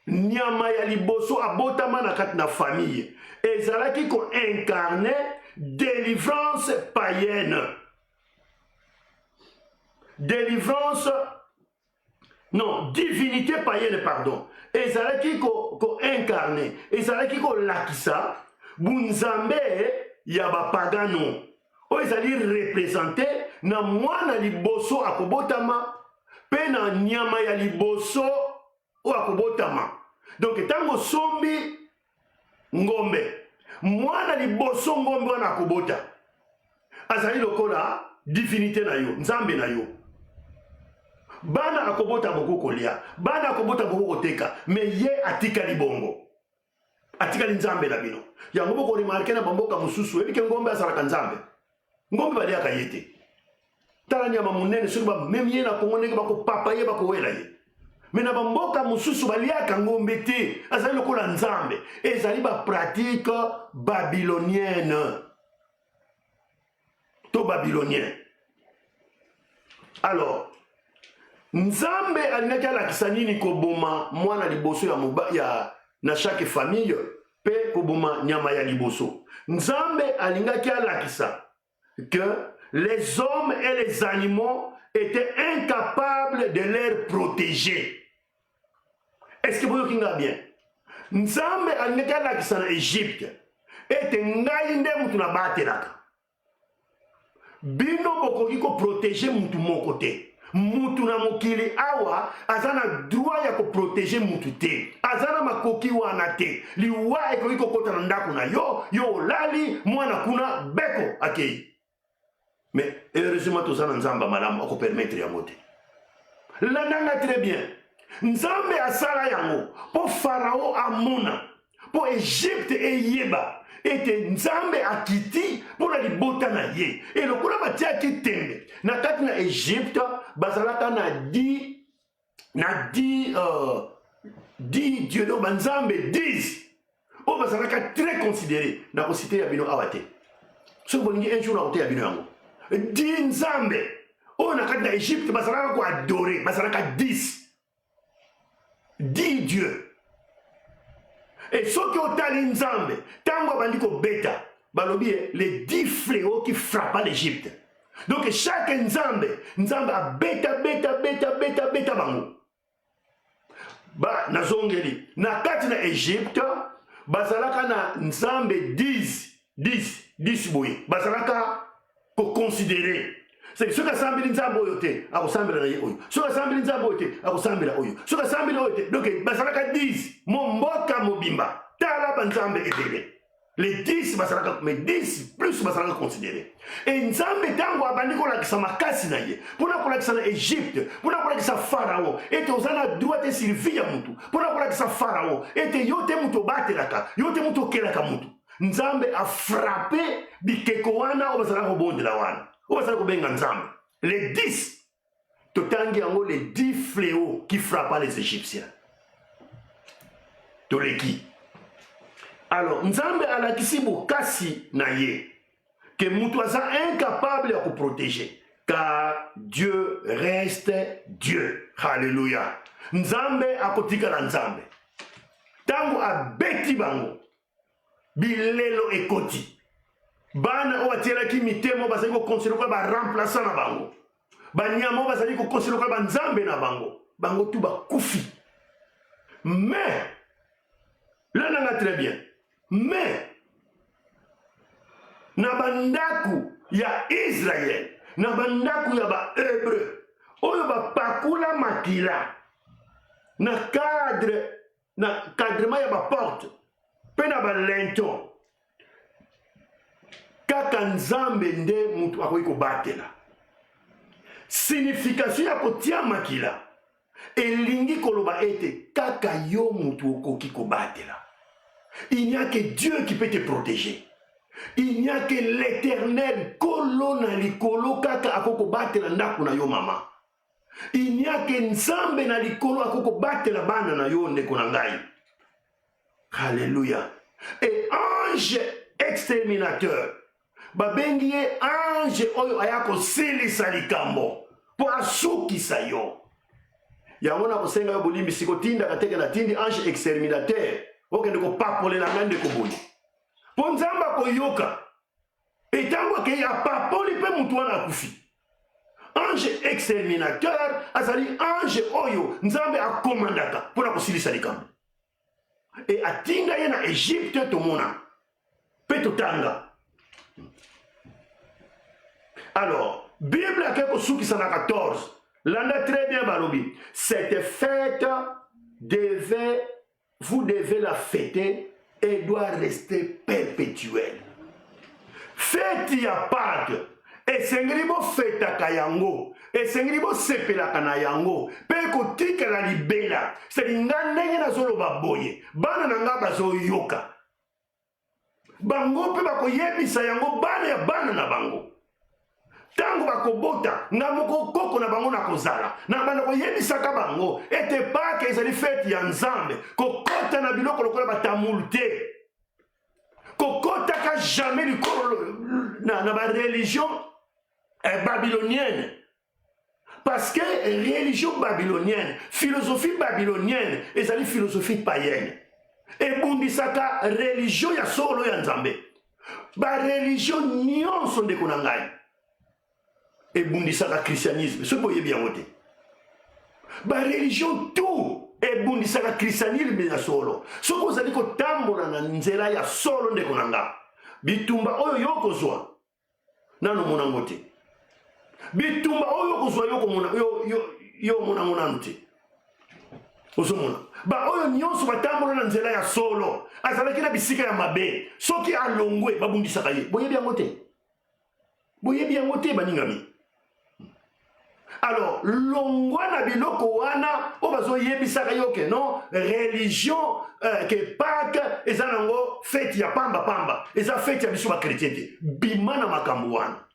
nyama ya liboso abotama na kati na famille ezalaki ko incarner délivrance païenne, délivrance non, divinité païenne, pardon. Ezalaki ko incarner, ezalaki ko lakisa bunzambe ya bapagano oyo ezali représenter na mwana liboso akobotama pe na nyama ya liboso oyo akobotama. Donc tango sombi ngombe mwana liboso ngombe wana akobota azali lokola divinité na yo, nzambe na yo. Bana akobota boko kolia, bana akobota boko koteka, mais ye atika libongo, atika nzambe na bino. Yango boko remarquer na bamboka mususu ebike ngombe asaraka nzambe, ngombe baliaka yete tala nyama munene soki ba même ye na Kongo ndenge bako papa ye bako wela ye, mais na bamboka mususu baliaka ngombe te, azali lokola nzambe. Ezali ba pratique babylonienne to babylonien. Alors nzambe alingaki alakisa nini koboma mwana liboso ya na chaque famille pe koboma nyama ya liboso? Nzambe alingaki alakisa que les hommes et les animaux étaient incapables de les protéger. Est-ce que vous comprenez bien? Nzambe alingaki alakisa na Égypte ete ngai nde mutu na batelaka bino bokoki ko protéger mutu moko te. mutu na mokili awa azana droit ya koprotege mutu te, azana makoki wana te. Liwa ekoki kokota na ndako na yo, yo olali mwana kuna beko akei. Mais heureusement tozana nzamba malamu ako permettre yango te. Landanga très bien. Nzambe asala yango po Farao amona, po Egypte eyeba ete nzambe akiti pona libota na ye. Et lokola batiaki tembe na kati na Egypte bazalaka na di Dieu do banzambe 10 o bazalaka très considéré na ko citer ya bino awate. So bolingi un jour na kote ya bino yango. Di nzambe o na kati na Egypte bazalaka ko adorer, bazalaka 10 Dieu. Et ce qui ont tali nzambe, tango bandi ko beta, balobi les 10 fléaux qui frappa l'Égypte. Donc chaque nzambe a beta bango. Ba nazongeli, na kati na Égypte, bazalaka na nzambe 10 boye. Bazalaka ko considérer. C'est ce que sambili nzambo yote, ako sambila na ye oyo. Ce que sambili nzambo yote, ako sambila oyo. Ce que sambila yote, donc basalaka 10, momboka mobimba. Tala banzambe ebele. Les 10 basalaka, mais 10 plus basalaka considéré. Et nzambe tango abandi ko lakisa makasi na ye. Pona ko lakisa na Égypte, pona ko lakisa Pharaon, ete ozana droit de survie ya mutu. Pona ko lakisa Pharaon, ete yote mutu batelaka, yote mutu kelaka mutu. Nzambe a frappé bikeko wana o basalaka bondela wana. Les 10, les 10 fléaux qui frappa les Égyptiens. Toleki. Alors, Nzambe alakisi bokasi na ye, que Moutouaza incapable de protéger, car Dieu reste Dieu. Alléluia. Nzambe akotika na Nzambe. Tango abeti bango, bilelo ekoti. Bana o atiela ki mitemo bazali ko considérer ko ba remplaçant na bango. Banyamo bazali ko considérer ko ba nzambe na bango. Bango tu ba kufi. Mais là nanga très bien. Mais na bandaku ya Israël, na bandaku ya ba Hébreu, oyo ba pakula makila. Na cadrement ya ba porte. Pe na ba linton. Kaka nzambe nde mutu akoki kobatela. Signification ya kotia makila elingi koloba ete kaka yo mutu okoki kobatela. Il n'y a que Dieu qui peut te protéger. Il n'y a que l'Éternel kolo na likolo kaka akoko batela ndako na yo mama. Il n'y a que nzambe na likolo akoko batela bana na yo ndeko na ngai. Alléluia. Et ange exterminateur babengi ye ange oyo ayako silisa likambo po asukisa yo. Yango na kosenga yo bolimi sikotinda kateke na tindi ange exterminateur okende ko papolela ngande ko boyi. Po nzamba ko yoka etango ke ya papoli pe mutu wana akufi. Ange exterminateur azali ange oyo nzambe akomandaka pona kosilisa likambo. Et atinga ye na Egypte tomona pe totanga. Alors, Bible a quelque chose qui s'en a 14. L'anda très bien balobi. Cette fête vous devez la fêter et doit rester perpétuelle. Fête ya Pâques. Et sengribo fête kayango. Et sengribo sepela kanayango. Pe kotika la libela. C'est l'ingandenge na zolo baboye. Bana nanga bazo yoka. Bango pe bako yebisa yango bana ya bana na bango. Tango bakobota na moko koko na bango na kozala na bana ko yebisaka bango ete Pâques ezali fête ya nzambe kokota na biloko lokola batamulute kokota ka jamais likolo na ba religion babylonienne. Parce que religion babylonienne, philosophie babylonienne ezali philosophie païenne. Et bundisaka religion ya solo ya nzambe ba religion nyonso ndeko na ngai et bundisaka christianisme ce boye bien wote ba religion tout et bundisaka christianisme ya solo soko ozali kotambola na nzela ya solo ndeko na nga bitumba oyo yokozwa nano monango te bitumba oyo kozwa yo komona yo mona nte ozomona ba oyo nyonso batambola na nzela ya solo azalaki na bisika ya mabe soki alongwe babundisaka ye boyebi yango te baningami. Alors longwa na biloko wana o bazoyebisaka yo ke non religion ke Pâques eza nango fête ya pamba eza fête ya biso ba chrétien te bima na makambo wana.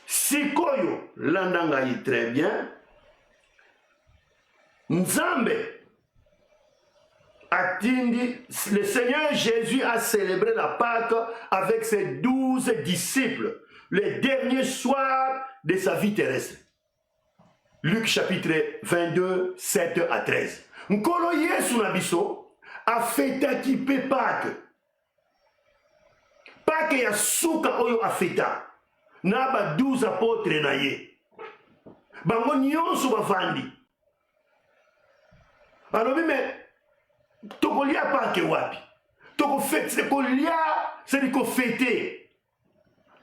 Sikoyo landa ngai très bien. Nzambe atindi, le Seigneur Jésus a célébré la Pâque avec ses 12 disciples le dernier soir de sa vie terrestre. Luc chapitre 22, 7 à 13. Nkolo Yesu na biso a fêtaki pe Pâque. Pâque ya suka oyo a fêta. Na ba 12 apôtres na ye. Bango nyonso bavandi. alobi me tokolia Pâques wapi tokofete kolia c'est ko fêter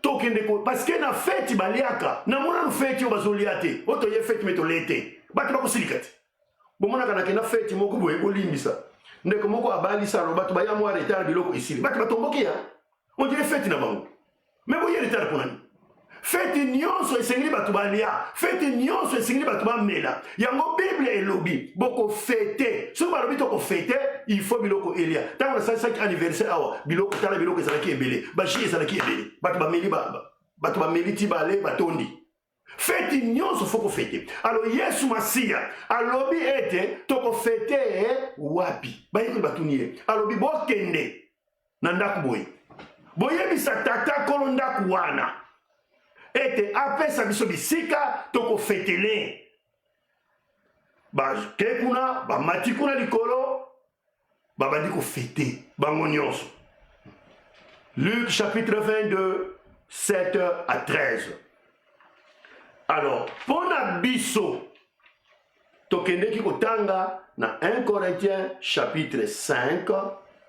tokende ko parce que na fête baliaka na mona fête yo bazolia te oto ye fête metolete batu bakosilika te bomona kana kena fête moko boye kolimbisa ndeko moko abalisa ro batu baya mo retard biloko isili batu batomboki ya on dirait fête na bango mais boye retard pour nani fête nyonso esengeli batu balia fête nyonso esengeli batu bamela yango Bible elobi boko fêter so balobi to ko fêter il faut biloko elia tant na 5 anniversaire awa biloko tala biloko ezalaki ebele bashi ezalaki ebele batu bameli batu bameli tibale batondi fête nyonso faut ko fêter alors Yesu Masia alobi ete to ko fêter wapi bayiko batuniye alobi bokende na ndaku boye boyebisa tata kolo ndaku wana ete apesa biso bisika toko fetele ba kekuna ba matikuna likolo babandi ko fete bango nyonso. Luc chapitre 22 7 à 13. Alors pona biso tokendeki kotanga na 1 Corinthiens chapitre 5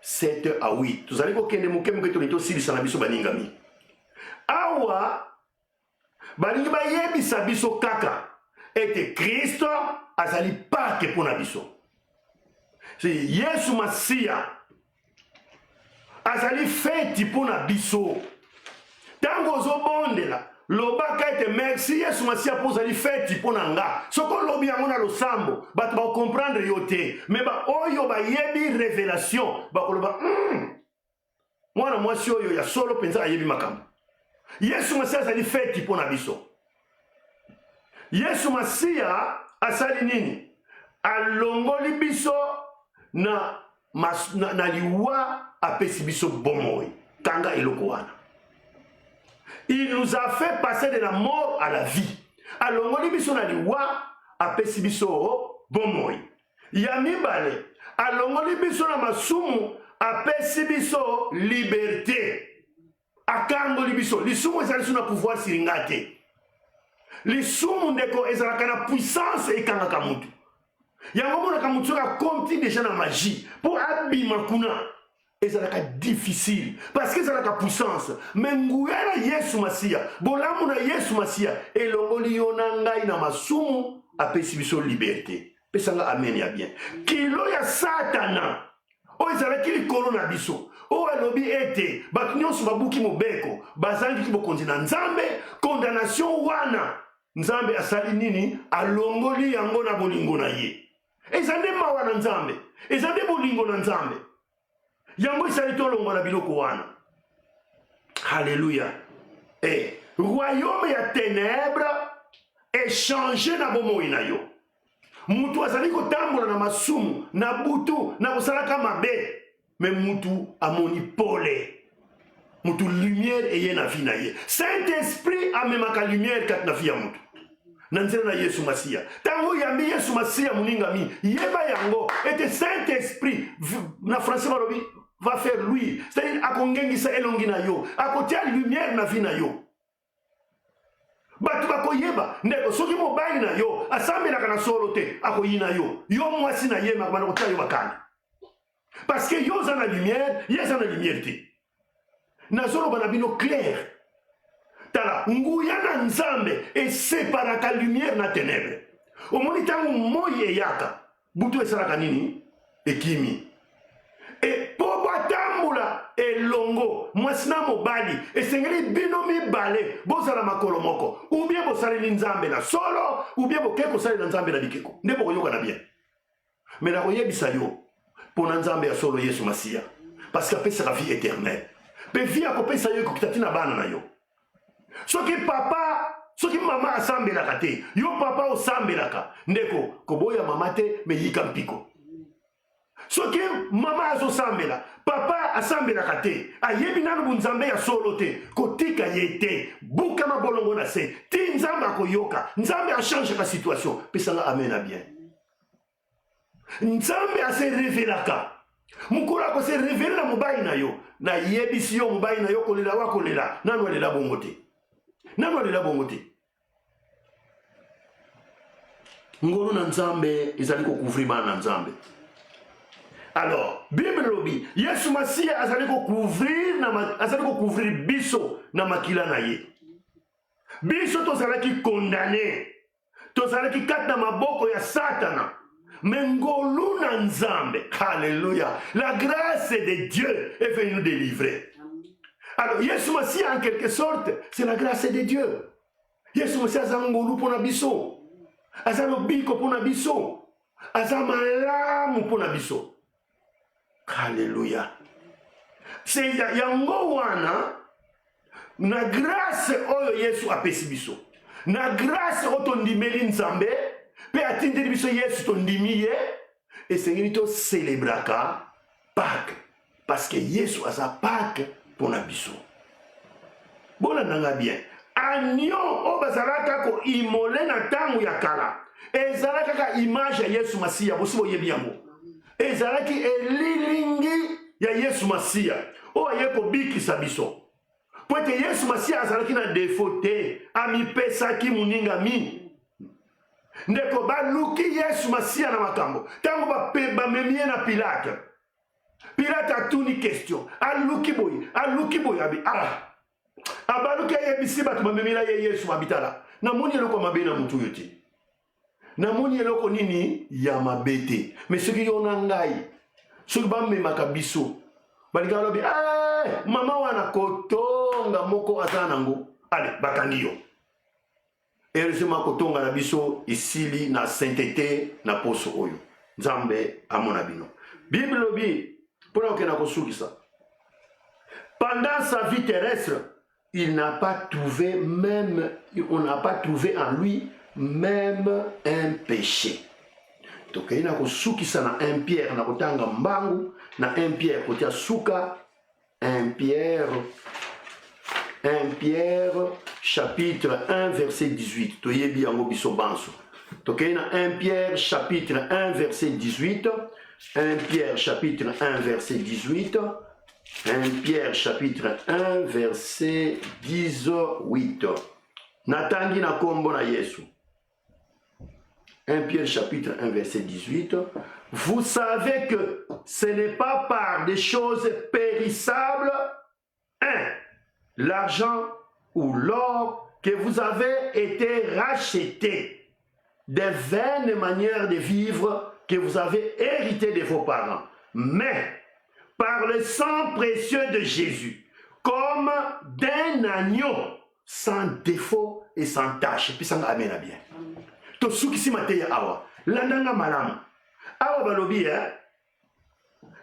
7 à 8. Tozali kokende muke tolito silisa na biso baningami awa balingi bayebisa biso kaka ete Kristo azali Pâques pona biso. Si Yesu Masia azali feti pona biso. Tango ozobondela lobaka ete merci Yesu Masia po azali feti pona nga. Soko lobi yango na losambo bato ba comprendre yo te. Mais ba oyo bayebi révélation bakoloba mwana mwasi oyo ya solo penza ayebi makambo. Yesu Masia azali feti pona biso. Yesu Masia asali nini? Alongoli biso na liwa apesi biso bomoi. Kanga eloko wana. Il nous a fait passer de la mort à la vie. Alongoli biso na liwa apesi biso bomoi. Yamibale alongoli biso na masumu apesi biso liberté. Akango libiso lisumu ezali suna pouvoir siringate lisumu ndeko ezalaka na puissance ekangaka mutu yango mona kamutu ka compte déjà na magie pour abima kuna ezalaka difficile parce que ezalaka puissance mais nguyana Yesu Masia bolamu na Yesu Masia elongoli yo na ngai na masumu apesi biso liberté pesanga amen ya bien kilo ya satana o ezalaki likolo na biso o alobi ete bato nyonso babuki mobeko bazangiki bokonzi na nzambe condamnation wana nzambe asali nini alongoli yango na bolingo na ye eza nde mawa na nzambe eza nde bolingo na nzambe yango esali tolongo na biloko wana. Alléluia. Et royaume ya ténèbres échangé na bomoi na yo mutu azali kotambola na masumu na butu na kosalaka mabe mais mutu amoni pole mutu lumière eye na vie na ye Saint-Esprit amemaka lumière kat na vie ya mutu na nzela na Yesu Masia tango yambi Yesu Masia muningami yeba yango ete Saint-Esprit na français balobi va faire lui c'est-à-dire akongengisa elongi na yo akotia lumière na vie na yo batu bakoyeba ndeko soki mobali na yo asambelaka na solo te akoyina yo yo mwasi na ye makabana kotia yo bakana parce que yo za na lumière ye za na lumière te nazoloba na bino clair tala nguya na nzambe eseparaka lumière na ténèbre. Omoni tango moi eyaka butu esalaka nini ekimi e po batambula elongo mwasi na mobali esengeli bino mibale bozala makolo moko ou bien bosaleli nzambe na solo ou bien bokei kosalela nzambe na bikeko nde bokoyokana bien. Mais nakoyebisa yo mpona nzambe ya solo Yesu Masiya parce que apesaka vie éternelle mpe vie akopesa yo ekokita tina bana na yo. Soki papa soki mama asambelaka te yo papa osambelaka ndeko koboya mama te me yika mpiko. Soki mama azosambela papa asambelaka te ayebi nanu bunzambe ya solo te kotika ye te bukama bolongo na se ti nzambe akoyoka nzambe achangeka situation pesanga amen na bien. Nzambe ase revelaka mukolo akose revele na mobali na yo na yebisi yo mobali na yo kolela wakolela nanu alela bongo te nanu alela bongo te. Ngolo na nzambe ezali kocouvrir bana na nzambe. Alors Bible lobi Yesu Masiya azali kocouvrir biso na makila na ye. Biso tozalaki condamné tozalaki kati na maboko ya Satana. Mais ngolu na nzambe, alléluia, la grâce de Dieu est venue nous délivrer. Alors Yesu Masiya en quelque sorte c'est la grâce de Dieu. Yesu Masiya aza ngolu pona biso, aza lobiko pona biso, aza malamu pona biso. Alléluia. C'est yango wana na grâce oyo Yesu apesi biso. Na grâce otondimeli nzambe pe atindeli biso Yesu tondimi ye esengeli to célébraka Pâques parce que Yesu aza Pâques pona biso. Bona nanga bien. Agneau o bazalaka ko imole na tangu ya kala. Ezalaka ka image ya Yesu Masiya bosi boyebi yango. Ezalaki elilingi ya Yesu Masiya o ayeko bikisa biso. Poete Yesu Masiya azalaki na défaut te amipesaki muninga mi. Ndeko baluki Yesu Masiya na makambo tango bamemie na Pilate. Pilate atuni question aluki boy abi abaluki ayebisi bato bamemela ye Yesu abitala namoni eloko mabe na mutu yo te namoni eloko nini ya mabe te mais soki yo na ngai soki bamemaka biso balinga lobi mama wana kotonga moko aza nango ale bakandi yo. Heureusement kotonga na biso isili na sainteté na poso oyo nzambe amona bino. Bible lobi pona okena kosukisa pendant sa vie terrestre on n'a pas trouvé en lui même un péché. Donc il na kosukisa na 1 Pierre na kotanga mbangu na 1 Pierre kotia suka 1 Pierre chapitre 1 verset 18. Toyebi yango biso banso. Toke na 1 Pierre chapitre 1 verset 18. 1 Pierre chapitre 1 verset 18. 1 Pierre chapitre 1 verset 18. Natangi na kombo na Yesu. 1 Pierre chapitre 1 verset 18. Vous savez que ce n'est pas par des choses périssables, l'argent ou l'or, que vous avez été rachetés des vaines manières de vivre que vous avez hérité de vos parents, mais par le sang précieux de Jésus, comme d'un agneau sans défaut et sans tache. Puis ça amène à bien. To sukisi mateya awa, landanga malamu. Awa balobi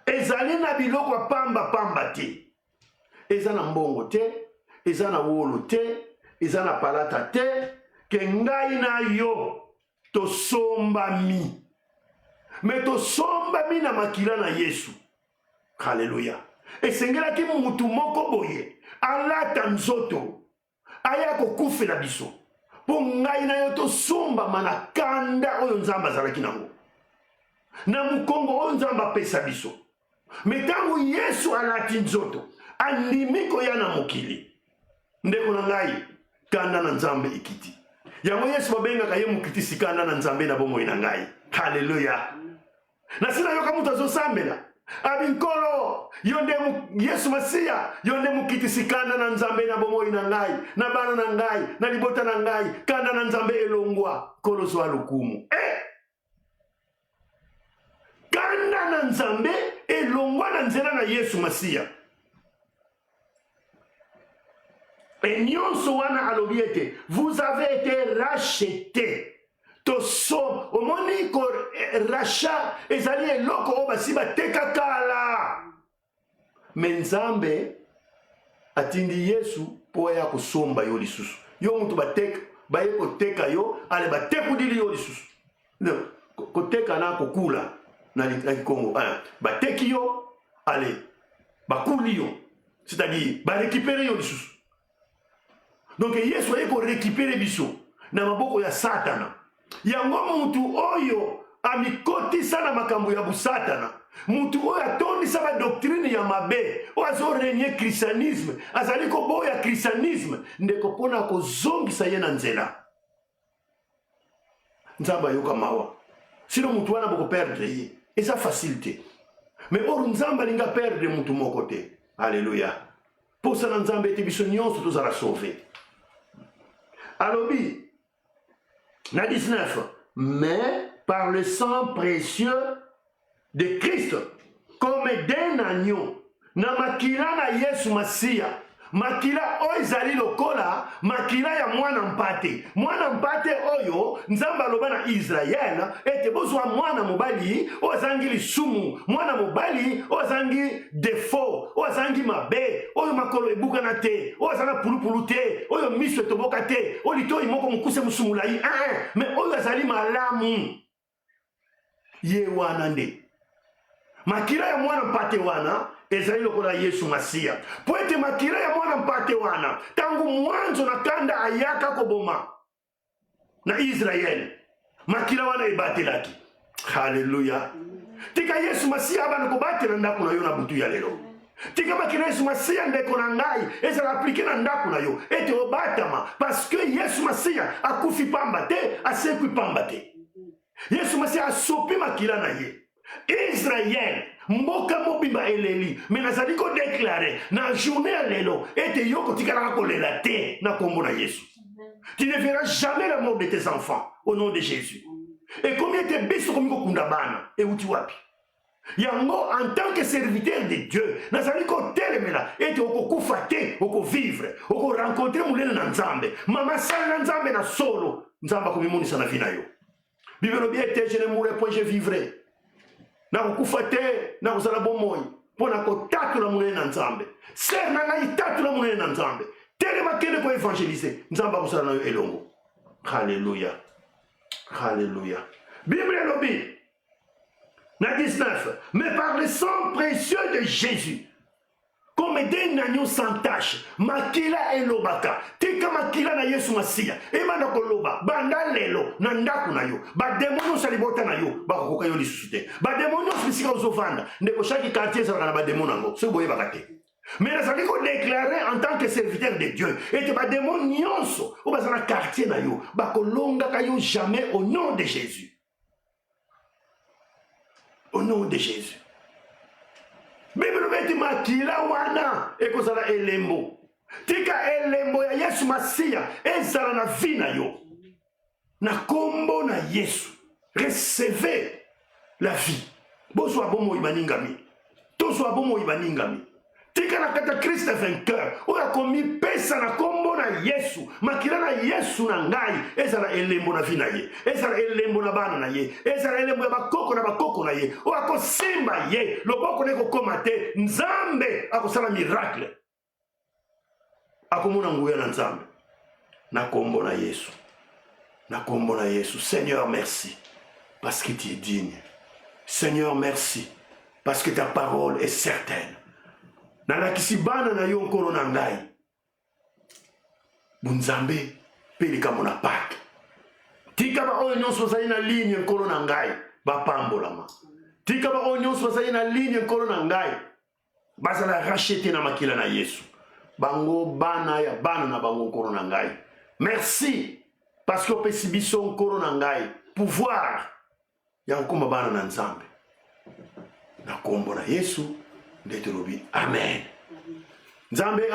ezali na biloko pamba te. Eza na mbongo te, eza na wolo te, eza na palata te, ke ngai na yo to sombami. Me to sombami na makila na Yesu. Hallelujah. Esengelaki mutu moko boye, alata nzoto, aya kokufela biso. Po ngai na yo to somba mana kanda oyo nzamba zalaki nango. Na mukongo oyo nzamba pesa biso. Metango Yesu alati nzoto, andimi koya na mokili. Ndeko na ngai, kanda na nzambe ikiti. Yango Yesu babengaka ye mokiti sikanda na nzambe na bomoi na ngai. Hallelujah. Na sina yoka mutu azosambela. abinkolo yonde Yesu Masia yonde mukitisikana na nzambe na bomoi na ngai na bana na ngai na libota na ngai kanda na nzambe elongwa kolo so alukumu kanda na nzambe elongwa na nzela na Yesu Masia et nyonso wana alobi ete vous avez été rachetés to so omoni ko rachat ezali eloko oyo basi bateka kala me nzambe atindi Yesu mpo ya kosomba yo lisusu yo mutu bateka baye koteka yo ale batekudili yo lisusu koteka na kokula na Congo bateki yo ale bakuli yo c'est-à-dire barécupérer yo lisusu donc Yesu aye ko récupérer biso na maboko ya Satana yango mutu oyo amikotisa na makambo ya busatana mutu oyo atondisa ba doctrine ya mabe oyo azorenye christianisme azali koboya christianisme ndeko mpona kozongisa ye na nzela nzambe ayoka mawa sino mutu wana bokoperdre ye eza facilité mais oyo nzambe alinga perdre mutu moko te alleluya mposa na nzambe ete biso nyonso tozala sauve alobi na 19, mais par le sang précieux de Christ, comme d'un agneau, na makila na Yesu Masia, makila oyo ezali lokola makila ya mwana mpate oyo nzambe aloba na Israel ete bozwa mwana mobali oyo azangi lisumu mwana mobali oyo azangi defo oyo azangi mabe oyo makolo ebukana te oyo azana pulupulu te oyo miso etoboka te oyo litoi moko mokuse musumulai me oyo azali malamu ye wana nde makila ya mwana mpate wana ezali lokola Yesu Masia po ete makila ya mwana mpate wana tangu mwanzo na kanda ayaka koboma na Israel makila wana ebatelaki haleluya tika Yesu Masia abana kobatela ndako na yo na butu ya lelo tika makila Yesu Masia ndeko na ngai ezala aplike na ndako na yo ete obatama parce que Yesu Masia akufi pamba te asekwi pamba te Yesu Masia asopi makila na ye Israel mboka mobimba eleli mais nazali ko déclarer na journée ya lelo ete yo kotikala kolela te na kombo na Yesu. Tu ne verras jamais la mort de tes enfants au nom de Jésus. Et combien te biso komi ko kunda bana e uti wapi yango en tant que serviteur de Dieu nazali ko telemela ete okokufa te oko vivre oko rencontrer mulele na nzambe mama sala na nzambe na solo nzamba komimonisa na vie na yo. Bibelo bien te je ne mourrai point je vivrai na kukufa te na kozala bomoi mpona kotatula monene na nzambe ser na ngai tatula monene na nzambe telema kende ko évangéliser nzambe akosala na yo elongo halleluya halleluya Bible elobi na 19 mais par le sang précieux de Jésus comme d'un agneau sans tache makila elobaka tika makila na Yesu Masia ebanda koloba banda lelo na ndako na yo bademoni salibota na yo bakokoka yo lisusu te bademoni osika ozovanda ndeko chaque quartier ezalaka na bademoni yango soki boyebaka te mais nazali kodéclarer en tant que serviteur de Dieu ete bademoni nyonso oyo baza na quartier na yo bakolongaka yo jamais au nom de Jésus au nom de Jésus. Bible beti makila wana ekozala elembo tika elembo ya Yesu Masia ezala na vie na yo na kombo na Yesu recevez la vie bozwa bomoi baningami tozwa bomoi baningami tika na kata Christ vainqueur oyo akomi pesa na kombo na Yesu makila na Yesu na ngai ezala elembo na vie na ye ezala elembo na bana na ye ezala elembo ya bakoko na ye oyo akosimba ye loboko na ekokoma te nzambe akosala miracle akomona nguya na nzambe na kombo na Yesu na kombo na Yesu. Seigneur merci parce que tu es digne. Seigneur merci parce que ta parole est certaine. Nalakisi bana na yo nkolo na ngai bunzambe pelika mona pak tika ba oyo nyonso bazali na ligne nkolo na ngai bapambolama tika ba oyo nyonso bazali na ligne nkolo na ngai bazala racheté na makila na Yesu bango bana ya bana na bango nkolo na ngai merci parce que opesi biso nkolo na ngai pouvoir ya nkoma bana na nzambe na kombo na Yesu nde tolobi amen. Nzambe